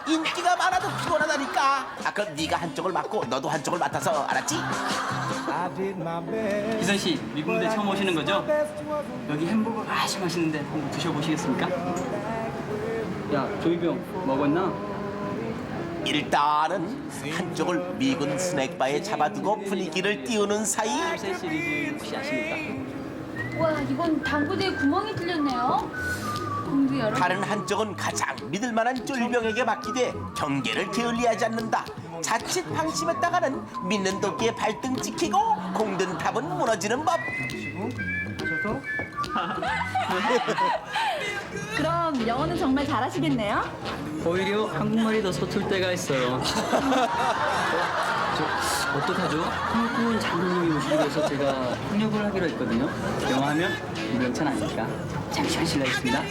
인기가 많아도 피곤하다니까. 그럼 네가 한쪽을 맡고 너도 한쪽을 맡아서 알았지? 희선 씨, 미군대 처음 오시는 거죠? 여기 햄버거 아주 맛있는데 한번 드셔보시겠습니까? 야, 조이병 먹었나? 일단은 한쪽을 미군 스낵바에 잡아두고 분위기를 띄우는 사이 새 시리즈 혹시 아십니까? 와, 이건 당구대에 구멍이 뚫렸네요. 공부 여러. 다른 한쪽은 가장 믿을 만한 쫄병에게 맡기되 경계를 게을리하지 않는다. 자칫 방심했다가는 믿는 도끼에 발등 찍히고 공든 탑은 무너지는 법. 그럼 영어는 정말 잘하시겠네요? 오히려 한국말이 더 서툴 때가 있어요. 어떡하죠? 한국군 장군님이 오시기 위해서 제가 협력을 하기로 했거든요. 영어하면 김병찬 아닙니까? 잠시만 실례하겠습니다.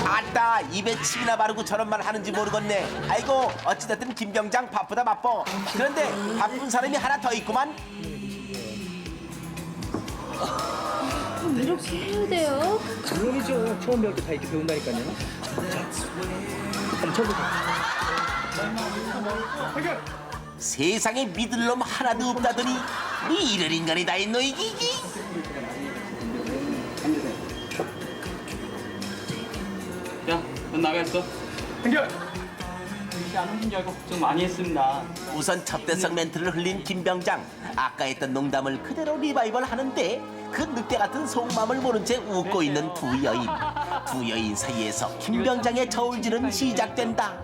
아따 입에 침이나 바르고 저런 말 하는지 모르겠네. 아이고 어찌됐든 김병장 바쁘다 바빠. 그런데 바쁜 사람이 하나 더 있구만. 이렇게 해야 돼요? 물론이죠. 처음 배울 때 다 이렇게 배운다니까요. 한번 쳐보세요. 세상에 믿을 놈 하나도 없다더니 니 이런 인간이 다 있노 이기기. 야, 넌 나가 있어. 한결. 이렇게 안 오신 줄 알고 걱정 많이 했습니다. 우선 첩대성 멘트를 흘린 김병장. 아까 했던 농담을 그대로 리바이벌 하는데 그 늑대 같은 속마음을 모른 채 웃고 있는 두 여인. 두 여인 사이에서 김병장의 저울질은 시작된다.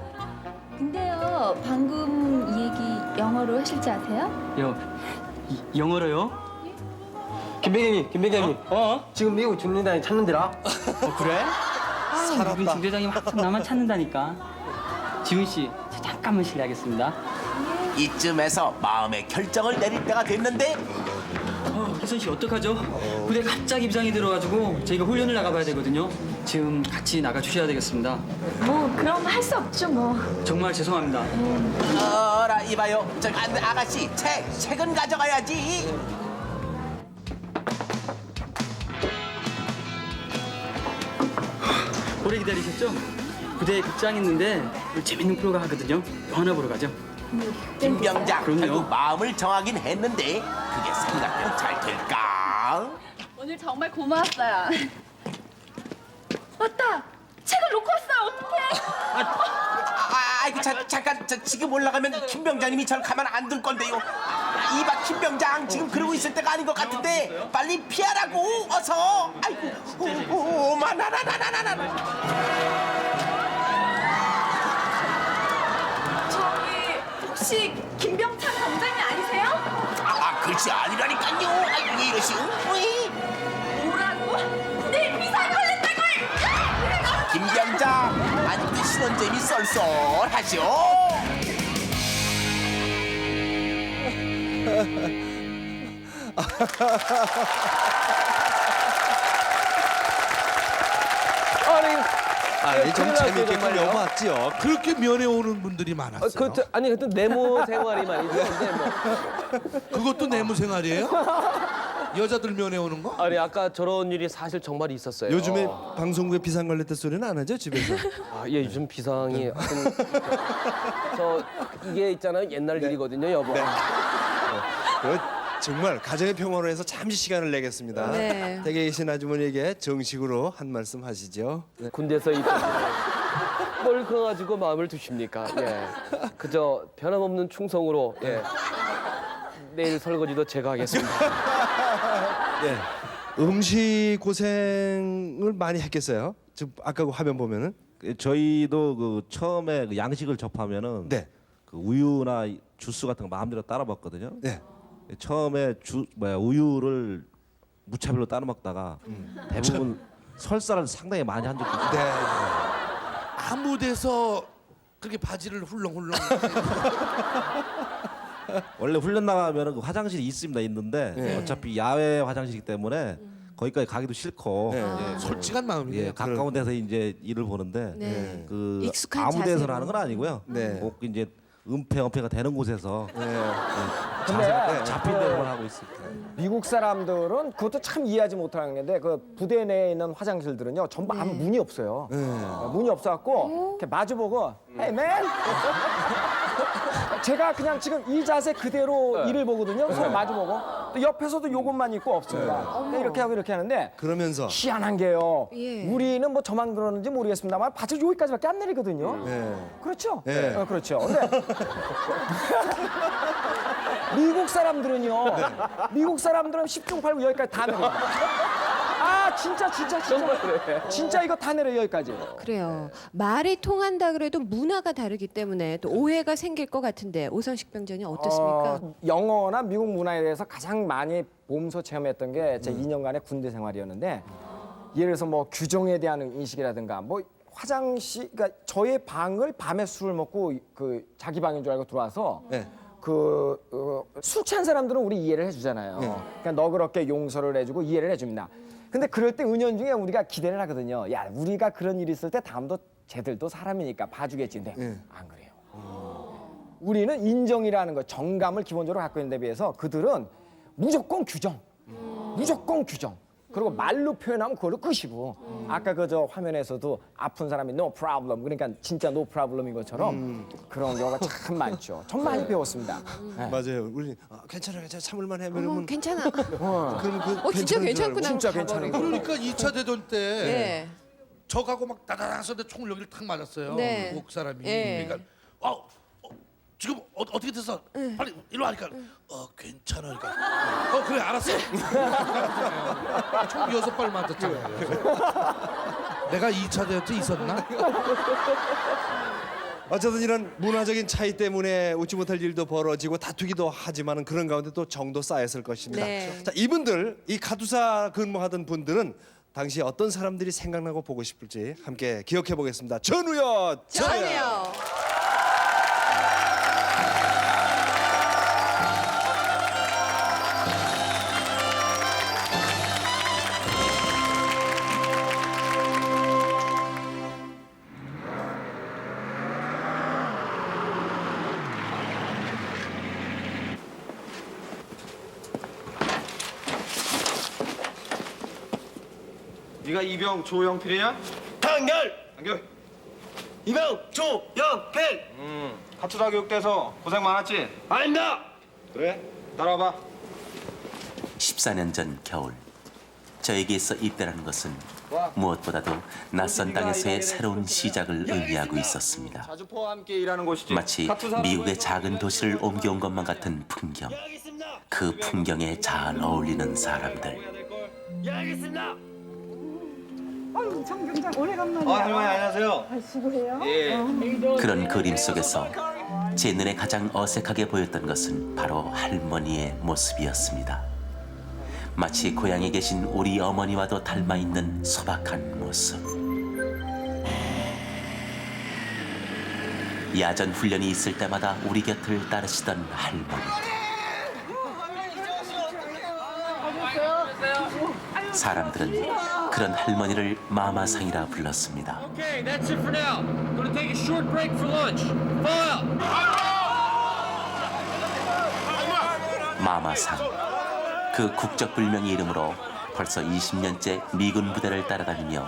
근데요, 방금 이 얘기 영어로 하실지 아세요? 영어로요? 김병장님. 지금 미국 중리단이 찾는데라. 그래? 우리 중대장님 항상 나만 찾는다니까. 지훈 씨, 저 잠깐만 실례하겠습니다. 이쯤에서 마음의 결정을 내릴 때가 됐는데 희선 씨 어떡하죠? 부대 갑자기 입장이 들어가지고 저희가 훈련을 나가봐야 되거든요. 지금 같이 나가 주셔야 되겠습니다. 뭐 그럼 할 수 없죠 뭐. 정말 죄송합니다. 어라 이봐요. 저 아가씨 책은 가져가야지. 오래 기다리셨죠? 부대에 극장 있는데 재밌는 프로가 하거든요. 영화 보러 가죠. 김병장 그럼요. 결국 마음을 정하긴 했는데 그게 생각대로 잘 될까? 오늘 정말 고마웠어요. 맞다. 책을 놓고 왔어요. 어떡해? 아이고 잠깐 지금 올라가면 김병장님이 저를 가만 안 둘 건데요. 이봐 김병장 지금 그러고 있을 때가 아닌 것 같은데 빨리 피하라고 어서. 아이고 오마나나나나나. 저기 혹시 김병찬 병장이 아니세요? 그렇지 아니라니까요. 아이고 왜 이러시오? 뭐라고? 내 비상 걸렸다고! 김병장 아직도 신혼잼이 쏠쏠하죠. 아니 좀 재밌게끔 여봤지요. 그렇게 면회 오는 분들이 많았어요. 그것도 아니 그것도 네모 생활이 많이 있는데 뭐. 그것도 내무 생활이에요? 여자들 면회 오는 거? 아니 아까 저런 일이 사실 정말 있었어요. 요즘에 방송국에 비상 걸렸다 소리는 안 하죠 집에서? 예 요즘 비상이 하여튼 저 이게 있잖아요 옛날 일이거든요 여보. 정말 가정의 평화로 해서 잠시 시간을 내겠습니다. 네. 댁에 계신 아주머니에게 정식으로 한 말씀 하시죠. 네. 군대에서 뭘 그거 가지고 마음을 두십니까? 예. 그저 변함없는 충성으로 예. 내일 설거지도 제가 하겠습니다. 네. 음식 고생을 많이 했겠어요. 지금 아까 그 화면 보면은 저희도 그 처음에 그 양식을 접하면은 네. 그 우유나 주스 같은 거 마음대로 따라 먹거든요. 네. 처음에 우유를 무차별로 따라 먹다가 대부분 설사를 상당히 많이 한 적이 있어요. 네. 아무 데서 그렇게 바지를 훌렁훌렁. 원래 훈련 나가면 그 화장실이 있는데 네. 어차피 야외 화장실이기 때문에 거기까지 가기도 싫고 네. 예, 솔직한 마음이에요. 예, 가까운 데서 이제 일을 보는데 네. 그 익숙한 아무 데서나 자세로. 하는 건 아니고요. 네. 꼭 이제 은폐가 되는 곳에서 근데 잡힌 대로만 하고 있습니다. 미국 사람들은 그것도 참 이해하지 못하는 건데 그 부대 내에 있는 화장실들은요 전부 아무 문이 없어요. 문이 없어갖고 이렇게 마주보고 Hey man! 제가 그냥 지금 이 자세 그대로 일을 보거든요. 서로 마주보고 또 옆에서도 요것만 있고 없습니다. 이렇게 하고 이렇게 하는데 그러면서 희한한 게요. 예. 우리는 뭐 저만 그러는지 모르겠습니다만 바지를 여기까지밖에 안 내리거든요. 그렇죠? 네. 그렇죠. 근데 미국 사람들은요. 미국 사람들은 10중 8구 여기까지 다 내려요. 아 진짜 진짜 이거 다 내려 여기까지. 그래요. 말이 통한다 그래도 문화가 다르기 때문에 또 오해가 생길 것 같은데 오선식 병장님 어떻습니까? 영어나 미국 문화에 대해서 가장 많이 보면서 체험했던 게 제 2년간의 군대 생활이었는데 예를 들어서 뭐 규정에 대한 인식이라든가 뭐 화장실 그러니까 저의 방을 밤에 술을 먹고 그 자기 방인 줄 알고 들어와서 술 취한 사람들은 우리 이해를 해주잖아요. 그러니까 너그럽게 용서를 해주고 이해를 해줍니다. 근데 그럴 때 은연중에 우리가 기대를 하거든요. 야, 우리가 그런 일이 있을 때 다음도 쟤들도 사람이니까 봐주겠지. 근데 안 그래요. 우리는 인정이라는 거, 정감을 기본적으로 갖고 있는 데 비해서 그들은 무조건 규정. 무조건 규정. 그리고 말로 표현하면 그걸로 끝이고. 아까 그 저 화면에서도 아픈 사람이 no problem, 그러니까 진짜 no problem인 것처럼 그런 경우가 참 많죠. 전 많이 배웠습니다. 네. 맞아요. 우리 괜찮아 참을만 해. 그러면 괜찮아. 그러면 그 진짜 괜찮구나. 진짜 괜찮은 거. 그러니까 2차 대전 때 네. 적하고 막 다다닥 쏘는데 총을 여기를 탁 맞았어요. 네. 미국 사람이. 네. 그러니까 지금 어떻게 됐어? 빨리 일로 와니까 괜찮아. 그러니까 그래 알았어. 총 6발 맞았잖아요. 내가 2차 대전 때 있었나? 어쨌든 이런 문화적인 차이 때문에 웃지 못할 일도 벌어지고 다투기도 하지만은 그런 가운데 또 정도 쌓였을 것입니다. 네. 자, 이분들 이 카투사 근무하던 분들은 당시 어떤 사람들이 생각나고 보고 싶을지 함께 기억해 보겠습니다. 전우여, 전해요. 네가 이병 조영필이냐? 단결. 안경. 이병 조영필. 카투사 교육대에서 고생 많았지? 아닙니다. 그래? 따라와봐. 14년 전 겨울 저에게서 입대라는 것은 무엇보다도 낯선 땅에서의 새로운 시작을 의미하고 있었습니다. 자주포와 함께 일하는 곳이지. 마치 미국의 작은 도시를 옮겨온 것만 같은 풍경. 그 풍경에 잘 어울리는 사람들. 예, 알겠습니다. 아유, 정경장 오래간만이야. 할머니 안녕하세요. 수고해요. 예. 그런 그림 속에서 제 눈에 가장 어색하게 보였던 것은 바로 할머니의 모습이었습니다. 마치 고향에 계신 우리 어머니와도 닮아 있는 소박한 모습. 야전 훈련이 있을 때마다 우리 곁을 따르시던 할머니. 사람들은 그런 할머니를 마마상이라 불렀습니다. Okay, that's it for now. Gonna take a short break for lunch. File. 마마상. 그 국적불명의 이름으로 벌써 20년째 미군 부대를 따라다니며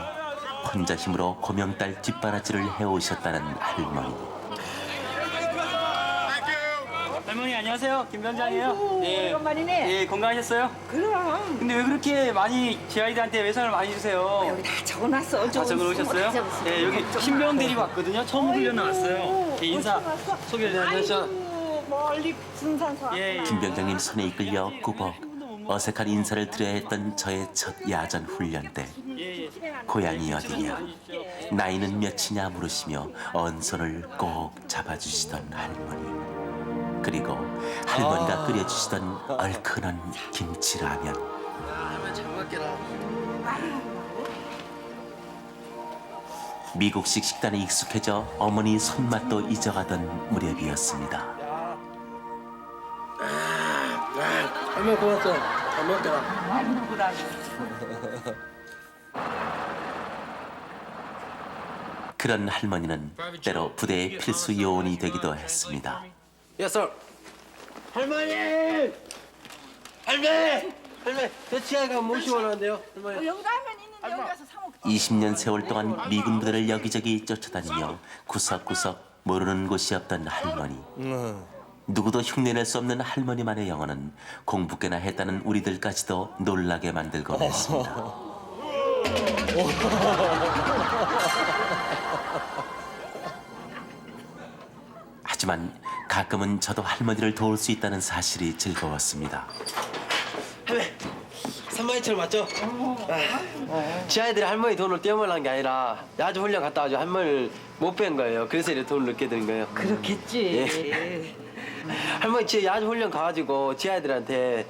혼자 힘으로 고명딸 뒷바라지를 해오셨다는 할머니. 할머니 안녕하세요. 김병장이에요. 예. 오랜만이네. 예, 건강하셨어요? 그럼. 근데 왜 그렇게 많이 제 아이들한테 외상을 많이 주세요? 여기 다 적어놨어. 다 적어놓으셨어요? 예, 여기 신병 데리고 왔거든요. 처음 훈련 나왔어요. 예, 인사 소개를 해주셔서. 아이고, 멀리 군산서. 예, 예. 김병장님 손에 이끌려 꾸벅 어색한 인사를 드려야 했던 저의 첫 야전 훈련 때 고향이 어디냐, 나이는 몇이냐 물으시며 언손을 꼭 잡아주시던 할머니. 그리고 할머니가 끓여주시던 얼큰한 김치라면. 미국식 식단에 익숙해져 어머니 손맛도 잊어가던 무렵이었습니다. 할머니 고맙어. 잘 먹더라. 많이 먹으라. 그런 할머니는 때로 부대의 필수 요원이 되기도 했습니다. Yes, sir. 할머니! 할머니! 할머니! 저 치아가 모시고 오는데요. 할머니. 여기 라면 있는데 여기 가서 사 먹자. 20년 세월 동안 미군 부대를 여기저기 쫓아다니며 구석구석 모르는 곳이 없던 할머니. 누구도 흉내낼 수 없는 할머니만의 영어는 공부께나 했다는 우리들까지도 놀라게 만들곤 했습니다. 하지만 가끔은 저도 할머니를 도울 수 있다는 사실이 즐거웠습니다. 할머니! 3만원짜리 맞죠? 지 아이들이 할머니 돈을 떼어먹으려는 게 아니라 야주 훈련 갔다 와가지고 할머니를 못 뺀 거예요. 그래서 이렇게 돈을 넣게 되는 거예요. 그렇겠지. 예. 할머니 지 야주 훈련 가가지고 지 아이들한테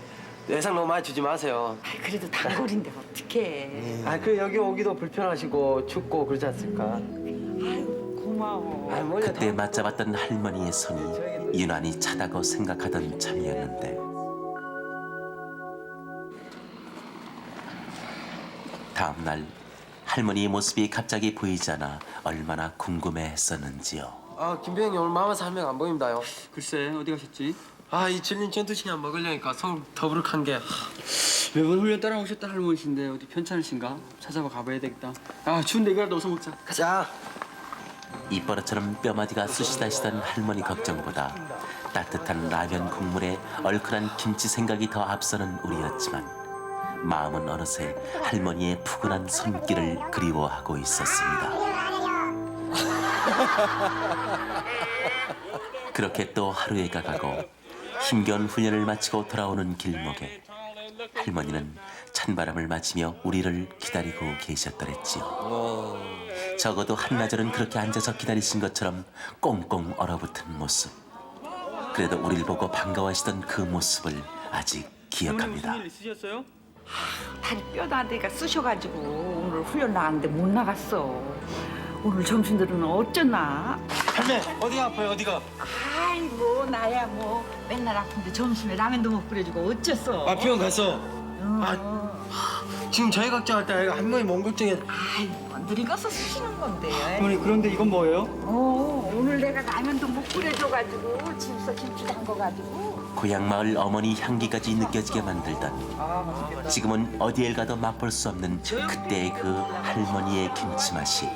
외상 너무 많이 주지 마세요. 그래도 단골인데 어떡해. 그 여기 오기도 불편하시고 춥고 그러지 않습니까? 고마워. 그때 맞잡았던 할머니의 손이 유난히 차다고 생각하던 참이었는데 다음 날 할머니의 모습이 갑자기 보이지 않아 얼마나 궁금해했었는지요. 아 김병이 오늘 마마사 한 명 안 보입니다요. 글쎄 어디 가셨지? 아 이 질린 전투식량 먹으려니까 속 더부룩한 게. 매번 훈련 따라오셨던 할머니신데 어디 편찮으신가? 찾아봐 가봐야 되겠다. 아 추운데 이거라도 어서 먹자. 가자. 입버릇처럼 뼈마디가 쑤시다시던 할머니 걱정보다 따뜻한 라면 국물에 얼큰한 김치 생각이 더 앞서는 우리였지만 마음은 어느새 할머니의 푸근한 손길을 그리워하고 있었습니다. 그렇게 또 하루가 가고 힘겨운 훈련을 마치고 돌아오는 길목에 할머니는 찬바람을 맞으며 우리를 기다리고 계셨더랬지요. 적어도 한나절은 그렇게 앉아서 기다리신 것처럼 꽁꽁 얼어붙은 모습. 그래도 우리를 보고 반가워하시던 그 모습을 아직 기억합니다. 무슨 일 있으셨어요? 다리 뼈다리가 쑤셔가지고 오늘 훈련 나왔는데 못 나갔어. 오늘 점심들은 어쩌나? 할매 어디가 아파요 어디가? 아이고 나야 뭐 맨날 아픈데 점심에 라면도 못 끓여주고 어쩌어? 아 병원 갔어. 아 지금 저희 걱정할 때 아이가 할머니 몸 걱정해. 아이고 늙어서 쑤시는 건데. 할머니 그런데 이건 뭐예요? 오늘 내가 라면도 못 끓여줘가지고 집에서 김치 담궈가지고. 고향 마을 어머니 향기까지 느껴지게 만들던 지금은 어디에 가도 맛볼 수 없는 그때의 그 할머니의 김치 맛이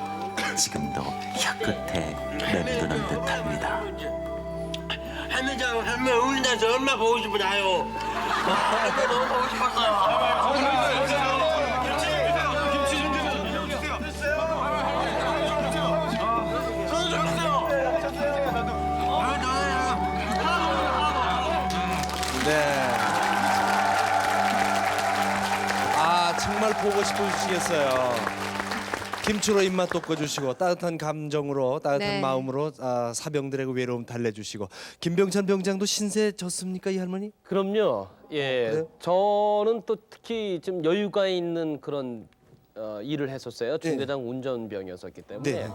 지금도 혀끝에 맴도는 듯합니다. 할머니 울면서 엄마 보고 싶어요. 할머니 너무 보고 싶었어요. 네. 아 정말 보고 싶으시겠어요. 김치로 입맛 돋궈주시고 따뜻한 감정으로 따뜻한 네. 마음으로 사병들의 외로움 달래주시고 김병찬 병장도 신세 졌습니까 이 할머니? 그럼요. 예, 그래요? 저는 또 특히 좀 여유가 있는 그런 일을 했었어요. 중대장 운전병이었었기 때문에 네.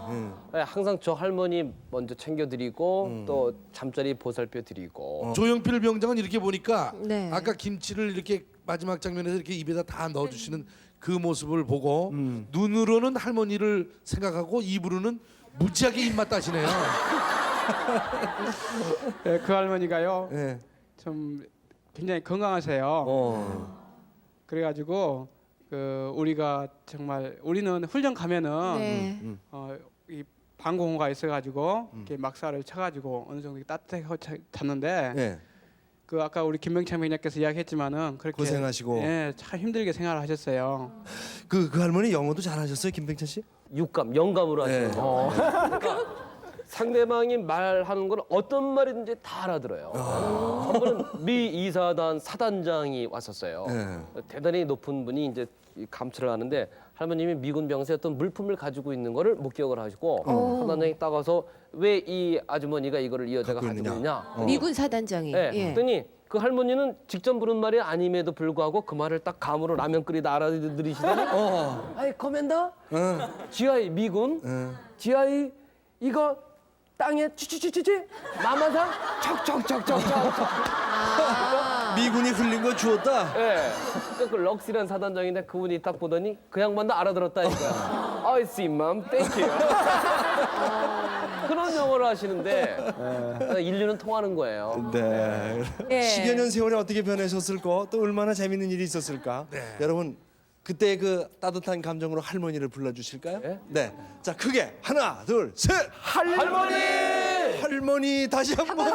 예, 항상 저 할머니 먼저 챙겨드리고 또 잠자리 보살펴드리고. 조영필 병장은 이렇게 보니까 네. 아까 김치를 이렇게 마지막 장면에서 이렇게 입에다 다 넣어주시는 그 모습을 보고 눈으로는 할머니를 생각하고 입으로는 무지하게 입맛 따시네요. 네, 그 할머니가요. 네. 좀 굉장히 건강하세요. 그래가지고 우리가 정말 우리는 훈련 가면은 네. 이 방공호가 있어가지고 이렇게 막사를 쳐가지고 어느 정도 따뜻하게 잤는데 네. 그 아까 우리 김병찬 병장께서 이야기했지만은 그렇게 고생하시고. 예, 참 힘들게 생활을 하셨어요. 그 할머니 영어도 잘하셨어요 김병찬 씨? 육감, 영감으로 네. 하죠. 그러니까 상대방이 말하는 건 어떤 말이든지 다 알아들어요. 한 번은 미 이사단 사단장이 왔었어요. 네. 대단히 높은 분이 이제 이 감찰을 하는데 할머님이 미군 병사의 어떤 물품을 가지고 있는 거를 목격을 하시고 사단장이 따가서 왜 이 아주머니가 이거를 이 여자가 가지고 있냐. 미군 사단장이. 네. 예. 그랬더니 그 할머니는 직접 부른 말이 아님에도 불구하고 그 말을 딱 감으로 라면 끓이다 알아들으시더니 아이 커맨더 GI 미군 GI 이거 땅에 치치치치치 마마상 척척척척척 미군이 흘린 거 주웠다? 예. 그 럭스라는 사단장인데 그분이 딱 보더니 그 양반도 알아들었다니까. I see, mom. Thank you. 그런 영어를 하시는데 인류는 통하는 거예요. 네. 예. 10여 년 세월에 어떻게 변하셨을까? 또 얼마나 재밌는 일이 있었을까? 여러분 그때 그 따뜻한 감정으로 할머니를 불러주실까요? 네. 자 크게 하나 둘 셋. 할머니! 할머니 다시 한번.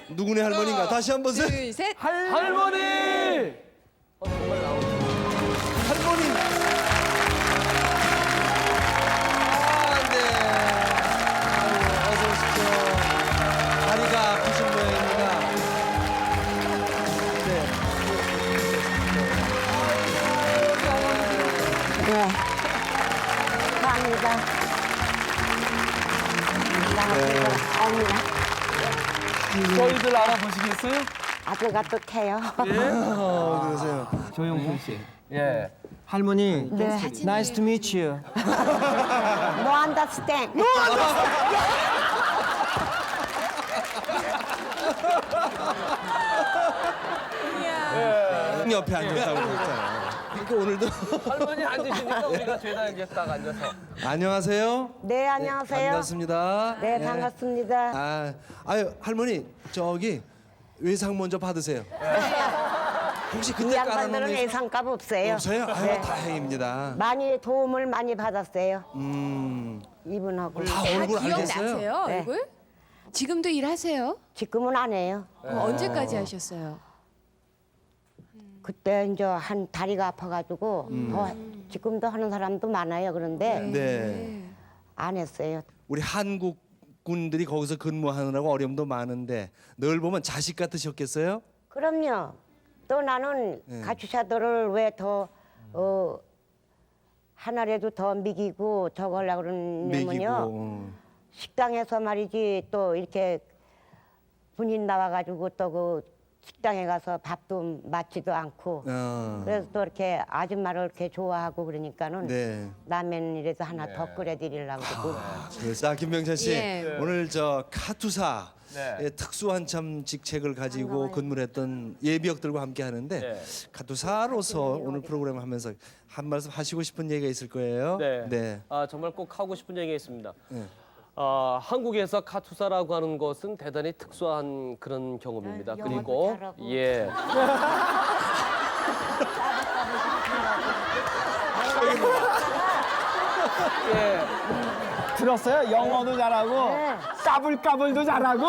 누구네 할머니인가? 다시 한번 셋. 둘, 셋. 할머니! 할머니. 네. 아이고, 어서 오십시오. 다리가 아프신 모양입니다. 네. 네. 감사합니다. 감사합니다. 저희들 알아보시겠어요? 아주가 똑해요. 그러세요. 조용필 씨. 예. 할머니, 네. nice to meet you. No understand. 옆에 앉았다고 그랬잖아요. 이렇게 오늘도 할머니 앉으시니까 우리가 죄다 이제 딱 앉아서. 안녕하세요. 네, 안녕하세요. 반갑습니다. 네, 반갑습니다. 아유 할머니 저기 외상 먼저 받으세요. 혹시 그때 이 양반들은 깔아놓은 예상값 없어요. 없어요? 아유 네. 다행입니다. 많이 도움을 많이 받았어요. 이분하고. 다 얼굴 기억나세요? 알겠어요? 네. 얼굴? 지금도 일하세요? 지금은 안 해요. 언제까지 하셨어요? 그때 이제 한 다리가 아파가지고 지금도 하는 사람도 많아요. 그런데 네. 안 했어요. 우리 한국 군들이 거기서 근무하느라고 어려움도 많은데 늘 보면 자식 같으셨겠어요? 그럼요. 또 나는 네. 가축사들을 왜 더 하나라도 더 미기고 저거 하려고 그러냐면요. 식당에서 말이지 또 이렇게 분인 나와가지고 또 그 식당에 가서 밥도 맞지도 않고 그래서 또 이렇게 아줌마를 이렇게 좋아하고 그러니까는 네. 라면이라도 하나 더 끓여드리려고 그러고. 자 김병찬 씨 예. 오늘 저 카투사의 네. 특수한 참 직책을 가지고 근무를 했던 예비역들과 함께 하는데 네. 카투사로서 오늘 프로그램을 하면서 한 말씀 하시고 싶은 얘기가 있을 거예요. 네. 아, 정말 꼭 하고 싶은 얘기가 있습니다. 네. 한국에서 카투사라고 하는 것은 대단히 특수한 그런 경험입니다. 그리고 예. 들었어요? 영어도 잘하고 까불까불도 잘하고.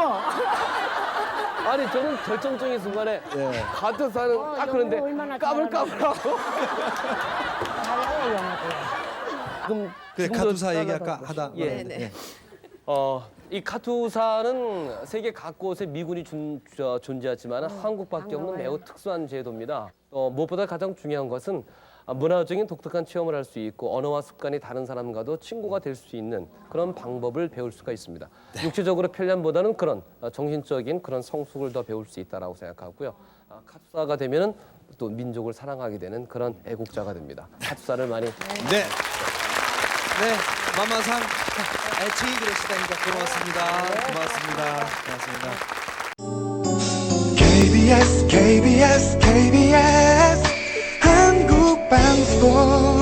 아니 저는 결정적인 순간에 카투사는 딱 그런데 까불까불하고. 그래 지금도 카투사 얘기 따라가고 아까 하다 예. 말았는데, 예. 이 카투사는 세계 각곳에 미군이 존재하지만 한국밖에 없는 매우 특수한 제도입니다. 무엇보다 가장 중요한 것은 문화적인 독특한 체험을 할 수 있고 언어와 습관이 다른 사람과도 친구가 될 수 있는 그런 방법을 배울 수가 있습니다. 육체적으로 편리함보다는 그런 정신적인 그런 성숙을 더 배울 수 있다라고 생각하고요. 카투사가 되면은 또 민족을 사랑하게 되는 그런 애국자가 됩니다. 카투사를 많이 네. 네, 마마상 애칭이 그러시다니까 고맙습니다. 고맙습니다. KBS KBS KBS 한국방송